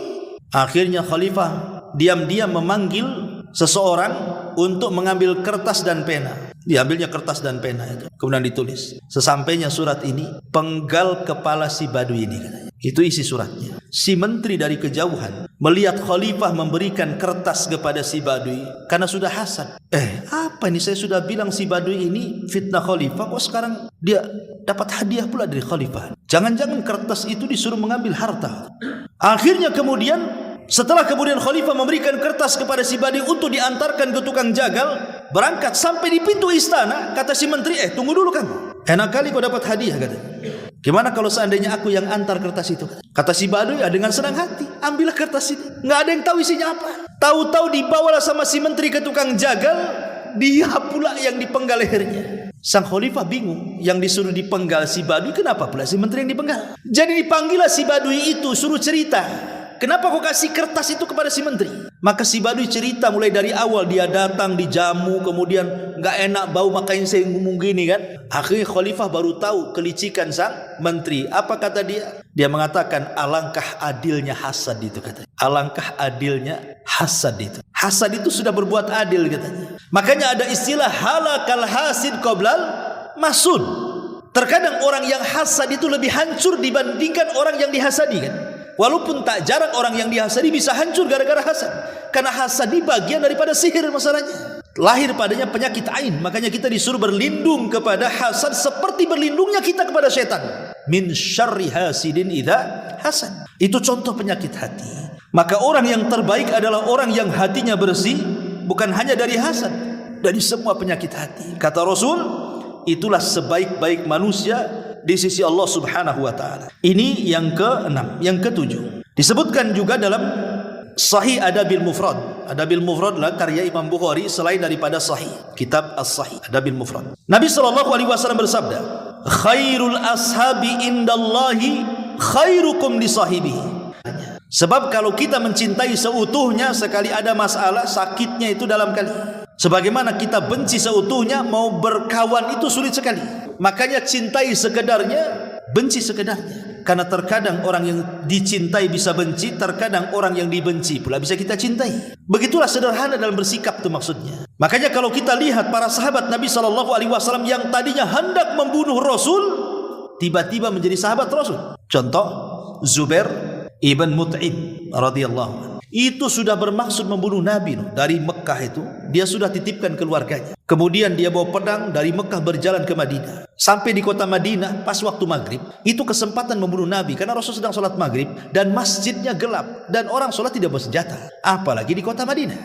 S1: Akhirnya Khalifah diam-diam memanggil seseorang untuk mengambil kertas dan pena. Diambilnya kertas dan pena itu, kemudian ditulis. Sesampainya surat ini, penggal kepala si Badui ini katanya. Itu isi suratnya. Si menteri dari kejauhan melihat khalifah memberikan kertas kepada si Badui karena sudah hasad. Apa ini, saya sudah bilang si Badui ini fitnah khalifah, kok sekarang dia dapat hadiah pula dari khalifah. Jangan-jangan kertas itu disuruh mengambil harta. Akhirnya setelah kemudian khalifah memberikan kertas kepada si Badui untuk diantarkan ke tukang jagal, berangkat sampai di pintu istana, kata si menteri, tunggu dulu kamu. Enak kali kau dapat hadiah, katanya. Gimana kalau seandainya aku yang antar kertas itu? Kata si Badui, dengan senang hati, ambillah kertas itu. Nggak ada yang tahu isinya apa. Tahu-tahu dibawalah sama si menteri ke tukang jagal, dia pula yang dipenggal lehernya. Sang khalifah bingung, yang disuruh dipenggal si Badui, kenapa pula si menteri yang dipenggal? Jadi dipanggillah si Badui itu, suruh cerita. Kenapa kau kasih kertas itu kepada si menteri? Maka si Badui cerita mulai dari awal, dia datang dijamu, kemudian nggak enak bau, makanya saya ngomong gini kan. Akhirnya khalifah baru tahu kelicikan sang menteri. Apa kata dia? Dia mengatakan, alangkah adilnya hasad itu, katanya. Alangkah adilnya hasad itu. Hasad itu sudah berbuat adil, katanya. Makanya ada istilah halakal hasid qoblal masud. Terkadang orang yang hasad itu lebih hancur dibandingkan orang yang dihasadi, kan. Walaupun tak jarang orang yang dihasadi bisa hancur gara-gara hasad. Karena hasad ini bagian daripada sihir masalahnya. Lahir padanya penyakit ain. Makanya kita disuruh berlindung kepada hasad seperti berlindungnya kita kepada setan. Min syarri hasidin idza hasad. Itu contoh penyakit hati. Maka orang yang terbaik adalah orang yang hatinya bersih, bukan hanya dari hasad, dari semua penyakit hati. Kata Rasul, itulah sebaik-baik manusia di sisi Allah Subhanahu wa taala. Ini yang ke-6, yang ke-7. Disebutkan juga dalam Sahih Adabil Mufrad. Adabil Mufrad lah karya Imam Bukhari selain daripada Sahih, kitab As-Sahih Adabil Mufrad. Nabi sallallahu alaihi wasallam bersabda, "Khairul ashabi indallahi khairukum li sahibihi." Sebab kalau kita mencintai seutuhnya, sekali ada masalah, sakitnya itu dalam kali. Sebagaimana kita benci seutuhnya, mau berkawan itu sulit sekali. Makanya cintai sekedarnya, benci sekedarnya. Karena terkadang orang yang dicintai bisa benci, terkadang orang yang dibenci pula bisa kita cintai. Begitulah sederhana dalam bersikap itu maksudnya. Makanya kalau kita lihat para sahabat Nabi SAW yang tadinya hendak membunuh Rasul, tiba-tiba menjadi sahabat Rasul. Contoh, Zubair ibn Mut'im radhiyallahu anhu. Itu sudah bermaksud membunuh Nabi. Dari Mekah itu dia sudah titipkan keluarganya. Kemudian dia bawa pedang dari Mekah berjalan ke Madinah. Sampai di kota Madinah pas waktu maghrib, itu kesempatan membunuh Nabi. Karena Rasul sedang sholat maghrib dan masjidnya gelap. Dan orang sholat tidak bersenjata. Apalagi di kota Madinah.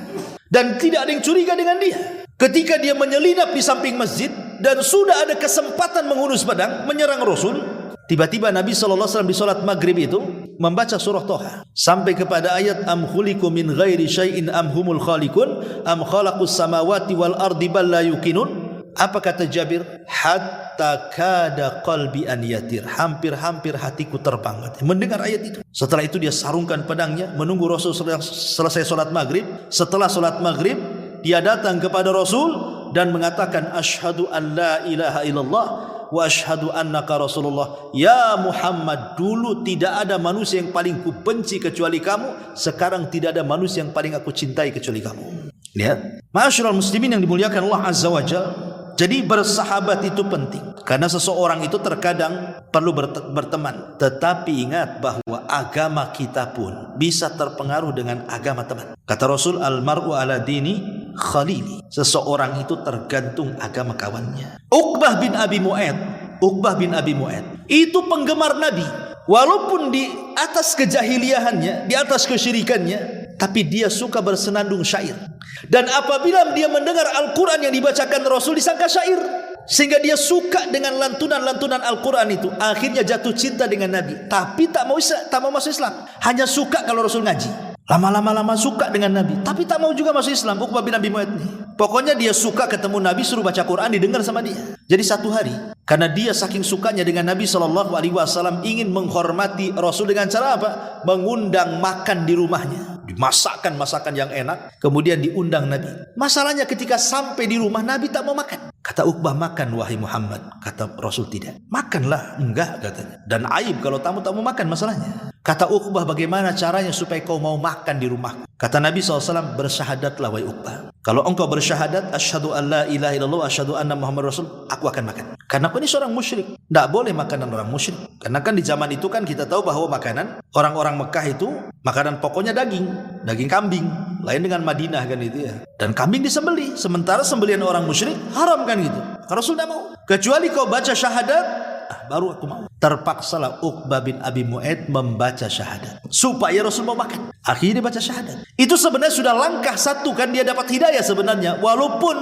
S1: Dan tidak ada yang curiga dengan dia. Ketika dia menyelinap di samping masjid dan sudah ada kesempatan menghunus pedang, menyerang Rasul, tiba-tiba Nabi SAW di sholat maghrib itu membaca surah Toha sampai kepada ayat am khuliqu min ghairi syai'in am humul khaliqun am khalaqus samawati wal ardi bal la yuqinun. Apa kata Jabir? Hatta kada qalbi an yatir. Hampir-hampir hatiku terbang. Mendengar ayat itu. Setelah itu dia sarungkan pedangnya menunggu Rasul selesai sholat maghrib. Setelah sholat maghrib dia datang kepada Rasul dan mengatakan asyhadu an la ilaha illallah wa asyhadu annaka Rasulullah. Ya Muhammad, dulu tidak ada manusia yang paling ku benci kecuali kamu, sekarang tidak ada manusia yang paling aku cintai kecuali kamu. Lihat, ma'asyiral muslimin yang dimuliakan Allah Azza wa Jalla. Jadi bersahabat itu penting, karena seseorang itu terkadang perlu berteman. Tetapi ingat bahwa agama kita pun bisa terpengaruh dengan agama teman. Kata Rasul, al-mar'u ala dini khalili. Seseorang itu tergantung agama kawannya. Uqbah bin Abi Mu'aid itu penggemar Nabi. Walaupun di atas kejahiliahannya, di atas kesyirikannya, tapi dia suka bersenandung syair. Dan apabila dia mendengar Al-Quran yang dibacakan Rasul, disangka syair. Sehingga dia suka dengan lantunan-lantunan Al-Quran itu. Akhirnya jatuh cinta dengan Nabi. Tapi tak mau masuk Islam. Hanya suka kalau Rasul ngaji. Lama-lama suka dengan Nabi. Tapi tak mau juga masuk Islam. Uqbah bin Abi Mu'aid ini. Pokoknya dia suka ketemu Nabi, suruh baca Quran, didengar sama dia. Jadi satu hari, karena dia saking sukanya dengan Nabi SAW, ingin menghormati Rasul dengan cara apa? Mengundang makan di rumahnya. Dimasakkan masakan yang enak, kemudian diundang Nabi. Masalahnya ketika sampai di rumah, Nabi tak mau makan. Kata Uqbah, makan wahai Muhammad. Kata Rasul, tidak. Makanlah. Enggak, katanya. Dan aib kalau tamu-tamu makan masalahnya. Kata Uqbah, bagaimana caranya supaya kau mau makan di rumahku? Kata Nabi SAW, bersyahadatlah wahai Uqbah. Kalau engkau bersyahadat, asyhadu an la ilaha illallah, asyhadu anna Muhammad Rasul, aku akan makan. Karena aku ini seorang musyrik. Tidak boleh makanan orang musyrik. Karena kan di zaman itu kan kita tahu bahwa makanan orang-orang Mekah itu, makanan pokoknya daging. Daging kambing. Lain dengan Madinah kan itu ya. Dan kambing disembelih. Sementara sembelihan orang musyrik haram kan gitu. Rasul tidak mau. Kecuali kau baca syahadat, baru aku mau. Terpaksalah Uqbah bin Abi Mu'aid membaca syahadat supaya Rasul mau makan. Akhirnya dia baca syahadat. Itu sebenarnya sudah langkah satu kan, dia dapat hidayah sebenarnya. Walaupun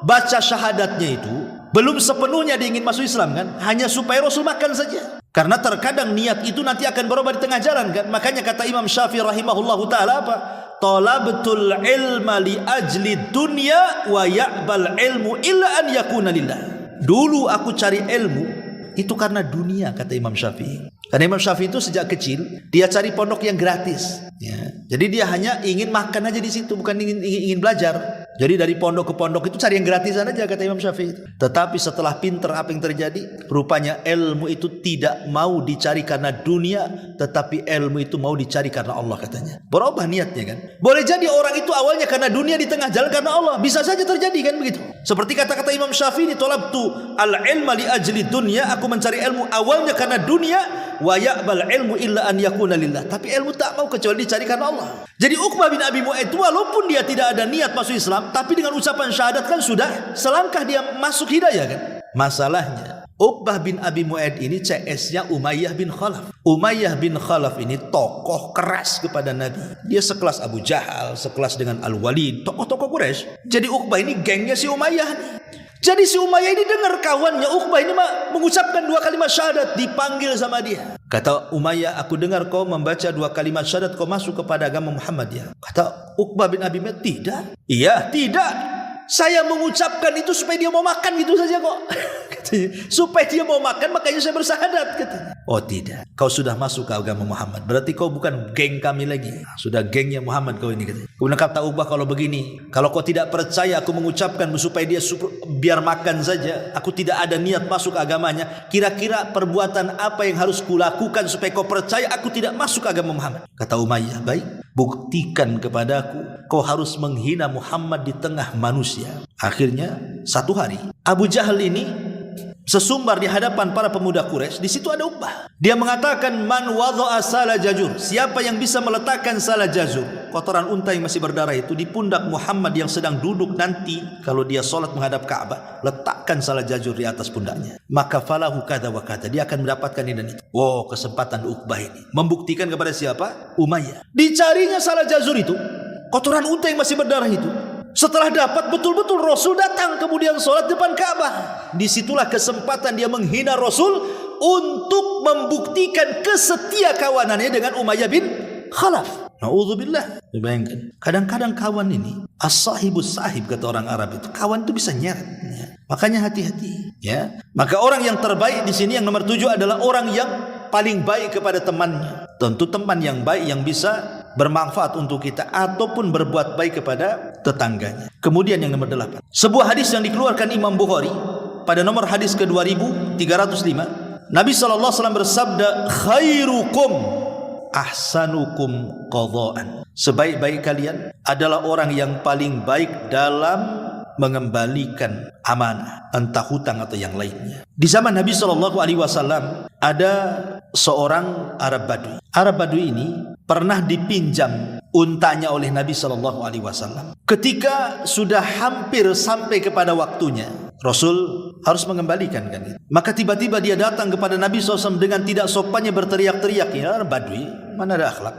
S1: baca syahadatnya itu belum sepenuhnya dia ingin masuk Islam kan, hanya supaya Rasul makan saja. Karena terkadang niat itu nanti akan berubah di tengah jalan kan. Makanya kata Imam Syafi'i rahimahullahu ta'ala apa? Talabtul ilma li ajli dunya wa ya'bal ilmu illa an yakuna lillah. Dulu aku cari ilmu itu karena dunia, kata Imam Syafi'i. Karena Imam Syafi'i itu sejak kecil dia cari pondok yang gratis ya. Jadi dia hanya ingin makan aja di situ, bukan ingin belajar. Jadi dari pondok ke pondok itu cari yang gratisan aja, kata Imam Syafi'i. Tetapi setelah pinter, apa yang terjadi? Rupanya ilmu itu tidak mau dicari karena dunia, tetapi ilmu itu mau dicari karena Allah, katanya. Berubah niatnya kan. Boleh jadi orang itu awalnya karena dunia, di tengah jalan karena Allah. Bisa saja terjadi kan begitu. Seperti kata-kata Imam Syafi'i, tolabtu al-ilma li ajli dunya, aku mencari ilmu awalnya karena dunia, wa ya'bal ilmu illa an yakuna lillah. Tapi ilmu tak mau kecuali dicari karena Allah. Jadi Uqbah bin Abi Mu'aid walaupun dia tidak ada niat masuk Islam, tapi dengan ucapan syahadat kan sudah selangkah dia masuk hidayah kan. Masalahnya Uqbah bin Abi Mu'aid ini CS-nya Umayyah bin Khalaf. Umayyah bin Khalaf ini tokoh keras kepada Nabi. Dia sekelas Abu Jahal, sekelas dengan Al-Walid, tokoh-tokoh Quraisy. Jadi Uqbah ini gengnya si Umayyah nih. Jadi si Umayyah ini dengar kawannya Uqbah ini mengucapkan 2 kalimat syahadat, dipanggil sama dia. Kata Umayyah, aku dengar kau membaca 2 kalimat syahadat, kau masuk kepada agama Muhammadiyah. Kata Uqbah bin Abi Mu'aid, tidak. Iya, tidak. Saya mengucapkan itu supaya dia mau makan gitu saja kok. Katanya, supaya dia mau makan makanya saya bersyahadat, katanya. Oh tidak, kau sudah masuk ke agama Muhammad, berarti kau bukan geng kami lagi. Sudah gengnya Muhammad kau ini, katanya. Kemudian kata Uqbah, kalau begini, kalau kau tidak percaya aku mengucapkan supaya dia biar makan saja, aku tidak ada niat masuk agamanya, kira-kira perbuatan apa yang harus kulakukan supaya kau percaya aku tidak masuk agama Muhammad? Kata Umayyah, baik, buktikan kepadaku kau harus menghina Muhammad di tengah manusia. Akhirnya satu hari Abu Jahal ini sesumbar di hadapan para pemuda Quraisy. Di situ ada Uqbah. Dia mengatakan, man wadha'a sala jazur, siapa yang bisa meletakkan sala jazur, kotoran unta yang masih berdarah itu, di pundak Muhammad yang sedang duduk nanti kalau dia sholat menghadap Ka'bah, letakkan sala jazur di atas pundaknya, maka falahu kada wa kada, dia akan mendapatkan ini dan itu. Wow, kesempatan Uqbah ini membuktikan kepada siapa? Umayyah. Dicarinya sala jazur itu, kotoran unta yang masih berdarah itu. Setelah dapat, betul-betul Rasul datang kemudian sholat depan Ka'bah. Disitulah kesempatan dia menghina Rasul untuk membuktikan kesetia kawanannya dengan Umayyah bin Khalaf. Na'udzubillah. Bayangkan, kadang-kadang kawan ini as-sahibus sahib, kata orang Arab itu. Kawan itu bisa nyeret ya. Makanya hati-hati ya. Maka orang yang terbaik di sini yang nomor 7 adalah orang yang paling baik kepada temannya. Tentu teman yang baik yang bisa bermanfaat untuk kita ataupun berbuat baik kepada tetangganya. Kemudian yang nomor 8, sebuah hadis yang dikeluarkan Imam Bukhari pada nomor hadis ke 2305, Nabi SAW bersabda, khairukum ahsanukum qadha'an, sebaik-baik kalian adalah orang yang paling baik dalam mengembalikan amanah, entah hutang atau yang lainnya. Di zaman Nabi SAW ada seorang Arab Badui. Arab Badui ini pernah dipinjam untanya oleh Nabi SAW. Ketika sudah hampir sampai kepada waktunya, Rasul harus mengembalikan kan. Maka tiba-tiba dia datang kepada Nabi SAW dengan tidak sopannya berteriak-teriak. Ya Arab Badui, mana ada akhlak.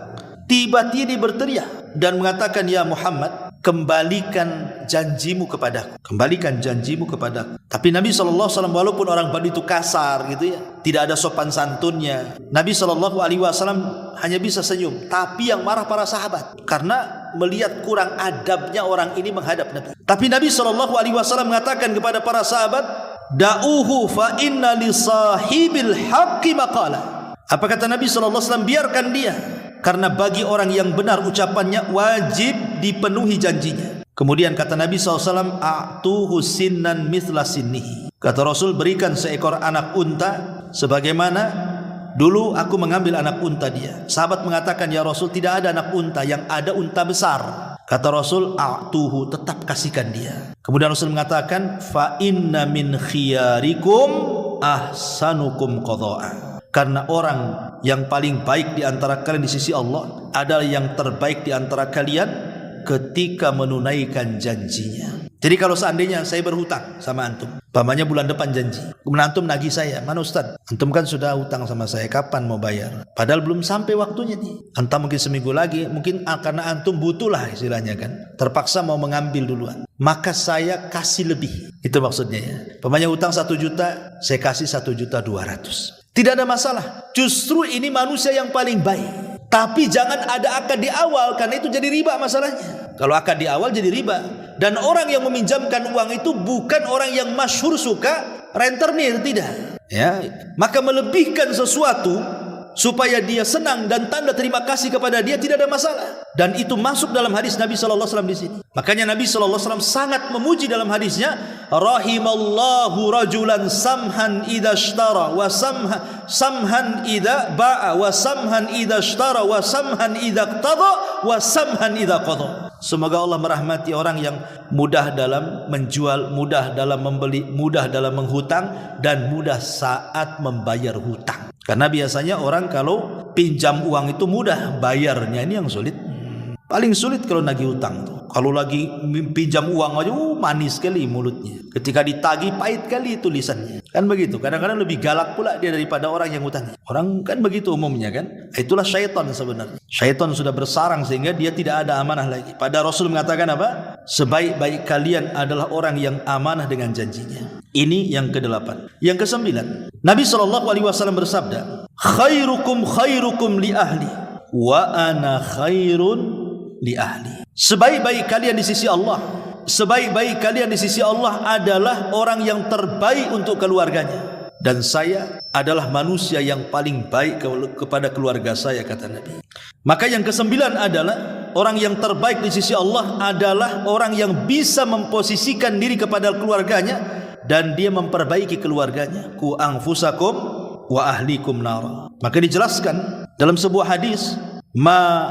S1: Tiba-tiba dia berteriak dan mengatakan, ya Muhammad, kembalikan janjimu kepadaku. Kembalikan janjimu kepadaku. Tapi Nabi SAW walaupun orang Badui itu kasar gitu ya, tidak ada sopan santunnya, Nabi SAW hanya bisa senyum. Tapi yang marah para sahabat karena melihat kurang adabnya orang ini menghadap Nabi. Tapi Nabi SAW mengatakan kepada para sahabat, da'uhu fa inna li sahibil haqqi maqala. Apa kata Nabi SAW? Biarkan dia, karena bagi orang yang benar ucapannya wajib dipenuhi janjinya. Kemudian kata Nabi SAW, a'tuhu sinnan mithla sinnihi. Kata Rasul, berikan seekor anak unta sebagaimana dulu aku mengambil anak unta dia. Sahabat mengatakan, ya Rasul, tidak ada anak unta, yang ada unta besar. Kata Rasul, a'tuhu, tetap kasihkan dia. Kemudian Rasul mengatakan, fa inna min khiyarikum ahsanukum qadha'a. Karena orang yang paling baik di antara kalian di sisi Allah adalah yang terbaik di antara kalian ketika menunaikan janjinya. Jadi kalau seandainya saya berhutang sama antum, umpamanya bulan depan janji, kemudian antum nagih saya, mana Ustaz? Antum kan sudah hutang sama saya, kapan mau bayar? Padahal belum sampai waktunya nih. Entah mungkin seminggu lagi, mungkin karena antum butuh lah istilahnya kan, terpaksa mau mengambil duluan. Maka saya kasih lebih. Itu maksudnya ya. Umpamanya hutang 1 juta, saya kasih 1.200.000. Tidak ada masalah. Justru ini manusia yang paling baik. Tapi jangan ada akad di awal, karena itu jadi riba masalahnya. Kalau akad di awal jadi riba. Dan orang yang meminjamkan uang itu bukan orang yang masyhur suka rentenir, tidak. Ya, maka melebihkan sesuatu supaya dia senang dan tanda terima kasih kepada dia tidak ada masalah. Dan itu masuk dalam hadis Nabi SAW di sini. Makanya Nabi SAW sangat memuji dalam hadisnya, rahimallahu rajulan samhan idza ishtara wa samhan idza ba'a wa samhan idza ishtara wa samhan idza qada wa samhan idza qada. Semoga Allah merahmati orang yang mudah dalam menjual, mudah dalam membeli, mudah dalam menghutang, dan mudah saat membayar hutang. Karena biasanya orang kalau pinjam uang itu mudah, bayarnya ini yang sulit. Paling sulit kalau nagih hutang tuh. Kalau lagi pinjam uang aja manis sekali mulutnya. Ketika ditagih pahit kali tulisannya. Kan begitu. Kadang-kadang lebih galak pula dia daripada orang yang hutang. Orang kan begitu umumnya kan. Itulah syaitan sebenarnya. Syaitan sudah bersarang sehingga dia tidak ada amanah lagi. Pada Rasul mengatakan apa? Sebaik-baik kalian adalah orang yang amanah dengan janjinya. Ini yang ke-8. Yang ke-9, Nabi SAW bersabda, khairukum khairukum li ahli wa ana khairun li ahli. Sebaik-baik kalian di sisi Allah, sebaik-baik kalian di sisi Allah adalah orang yang terbaik untuk keluarganya, dan saya adalah manusia yang paling baik kepada keluarga saya, kata Nabi. Maka yang ke-9 adalah orang yang terbaik di sisi Allah adalah orang yang bisa memposisikan diri kepada keluarganya dan dia memperbaiki keluarganya. Ku anfusakum wa ahlikum nara. Maka dijelaskan dalam sebuah hadis, ma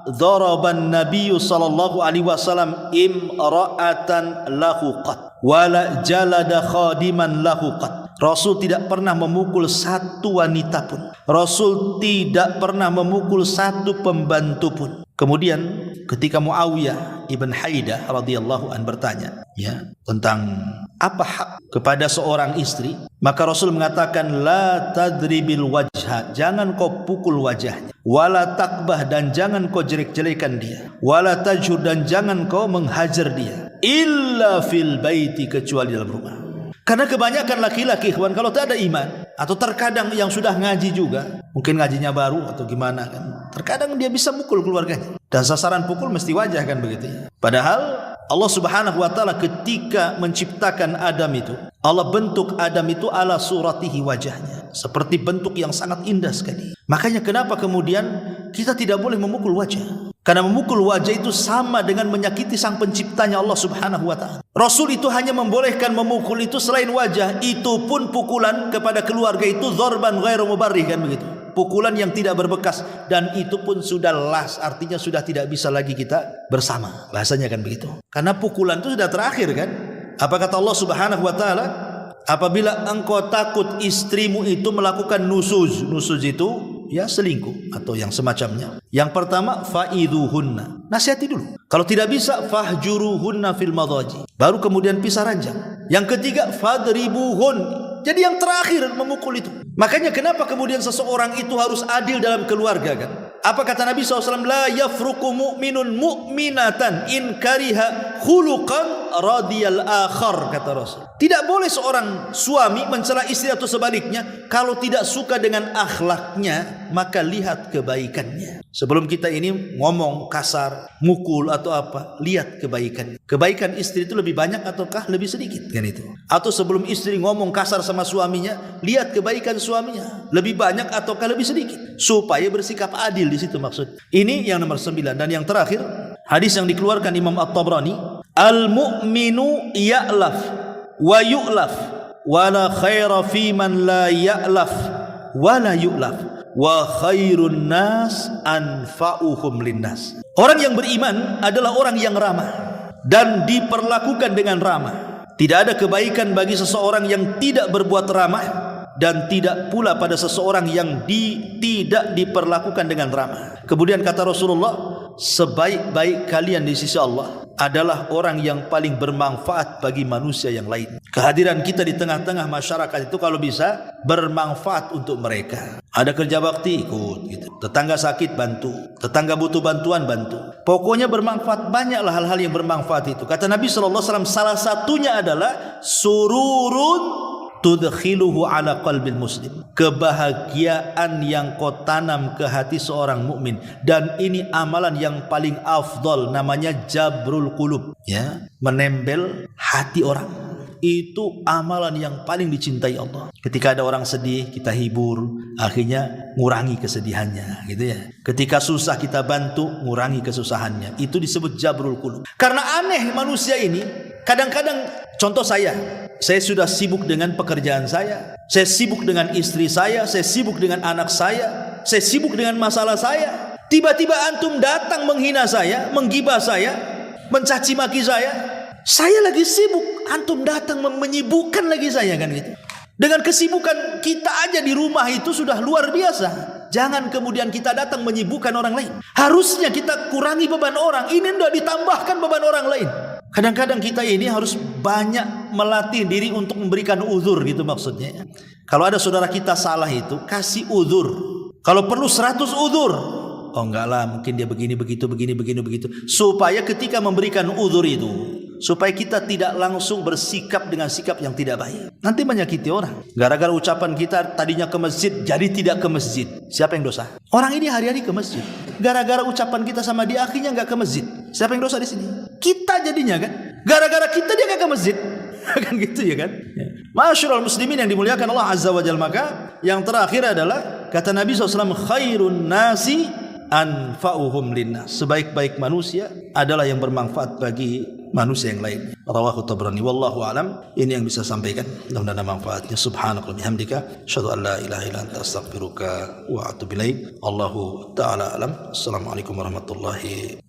S1: dharaban nabiyyu sallallahu alaihi wasallam imra'atan lahu qat wala jalada khadiman lahu qat. Rasul tidak pernah memukul satu wanita pun. Rasul tidak pernah memukul satu pembantu pun. Kemudian ketika Muawiyah ibn Haidah radhiyallahu an bertanya ya tentang apa hak kepada seorang istri, maka Rasul mengatakan la tadribil wajha, jangan kau pukul wajahnya, wala takbah, dan jangan kau jelek-jelekan dia, wala tajhur, dan jangan kau menghajar dia, illa fil baiti, kecuali dalam rumah. Karena kebanyakan laki-laki ikhwan kalau tak ada iman, atau terkadang yang sudah ngaji juga, mungkin ngajinya baru atau gimana kan, terkadang dia bisa mukul keluarganya, dan sasaran pukul mesti wajah kan begitu ya. Padahal Allah Subhanahu wa taala ketika menciptakan Adam itu, Allah bentuk Adam itu ala suratihi, wajahnya seperti bentuk yang sangat indah sekali. Makanya kenapa kemudian kita tidak boleh memukul wajah? Karena memukul wajah itu sama dengan menyakiti sang penciptanya Allah Subhanahu wa taala. Rasul itu hanya membolehkan memukul itu selain wajah, itu pun pukulan kepada keluarga itu dzarban ghairu mubarrih kan begitu. Pukulan yang tidak berbekas, dan itu pun sudah las, artinya sudah tidak bisa lagi kita bersama. Bahasanya kan begitu. Karena pukulan itu sudah terakhir kan. Apa kata Allah Subhanahu wa taala? Apabila engkau takut istrimu itu melakukan nusuz itu ya selingkuh atau yang semacamnya. Yang pertama fa'idhuhunna, nasihati dulu. Kalau tidak bisa fahjuruhunna fil madaji, baru kemudian pisah ranjang. Yang ketiga fadribuhun. Jadi yang terakhir memukul itu. Makanya kenapa kemudian seseorang itu harus adil dalam keluarga kan? Apa kata Nabi SAW? La yafruku mu'minun mu'minatan in kariha khuluqan radiyal akhar, kata Rasul. Tidak boleh seorang suami mencela istri atau sebaliknya. Kalau tidak suka dengan akhlaknya, maka lihat kebaikannya. Sebelum kita ini ngomong kasar, mukul atau apa, lihat kebaikan. Kebaikan istri itu lebih banyak ataukah lebih sedikit kan itu? Atau sebelum istri ngomong kasar sama suaminya, lihat kebaikan suaminya, lebih banyak ataukah lebih sedikit, supaya bersikap adil di situ maksud. Ini yang nomor 9. Dan yang terakhir, hadis yang dikeluarkan Imam At-Tabrani, Al-mu'minu ya'laf wa yu'laf wa la khaira fi man la ya'laf wa la yu'laf wa khairun nas anfa'uhum linnas. Orang yang beriman adalah orang yang ramah dan diperlakukan dengan ramah. Tidak ada kebaikan bagi seseorang yang tidak berbuat ramah, dan tidak pula pada seseorang yang tidak diperlakukan dengan ramah. Kemudian kata Rasulullah, sebaik-baik kalian di sisi Allah adalah orang yang paling bermanfaat bagi manusia yang lain. Kehadiran kita di tengah-tengah masyarakat itu kalau bisa bermanfaat untuk mereka. Ada kerja bakti, ikut gitu. Tetangga sakit, bantu. Tetangga butuh bantuan, bantu. Pokoknya bermanfaat. Banyaklah hal-hal yang bermanfaat itu. Kata Nabi SAW, salah satunya adalah sururun tudkhiluhu ala qalbil muslim. Kebahagiaan yang kau tanam ke hati seorang mukmin, dan ini amalan yang paling afdal, namanya jabrul qulub, ya, menembel hati orang. Itu amalan yang paling dicintai Allah. Ketika ada orang sedih, kita hibur, akhirnya ngurangi kesedihannya, gitu ya. Ketika susah, kita bantu, ngurangi kesusahannya. Itu disebut jabrul qulub. Karena aneh manusia ini, kadang-kadang, contoh saya sudah sibuk dengan pekerjaan saya sibuk dengan istri saya sibuk dengan anak saya sibuk dengan masalah saya. Tiba-tiba antum datang menghina saya, menggibah saya, mencaci maki saya lagi sibuk, antum datang menyibukkan lagi saya, kan gitu. Dengan kesibukan kita aja di rumah itu sudah luar biasa. Jangan kemudian kita datang menyibukkan orang lain. Harusnya kita kurangi beban orang, ini tidak ditambahkan beban orang lain. Kadang-kadang kita ini harus banyak melatih diri untuk memberikan uzur, gitu maksudnya. Kalau ada saudara kita salah itu, kasih uzur. Kalau perlu 100 uzur. Oh enggak lah, mungkin dia begini, begitu. Supaya ketika memberikan uzur itu, supaya kita tidak langsung bersikap dengan sikap yang tidak baik. Nanti menyakiti orang. Gara-gara ucapan kita tadinya ke masjid, jadi tidak ke masjid. Siapa yang dosa? Orang ini hari-hari ke masjid. Gara-gara ucapan kita sama dia, akhirnya nggak ke masjid. Siapa yang dosa di sini? Kita jadinya, kan? Gara-gara kita dia nggak ke masjid. Kan gitu ya, kan? Masyarul muslimin yang dimuliakan Allah Azza wa Jalla. Maka yang terakhir adalah kata Nabi SAW, khairun nasi anfa'uhum linnas. Sebaik-baik manusia adalah yang bermanfaat bagi manusia yang lain. Rawahu Tabrani. Wallahu alam. Ini yang bisa sampaikan. Mudah-mudahan manfaatnya. Subhanaka bihamdika asyhadu an la ilaha illa anta astaghfiruka wa atubu ilaik. Allahu taala alam. Assalamualaikum warahmatullahi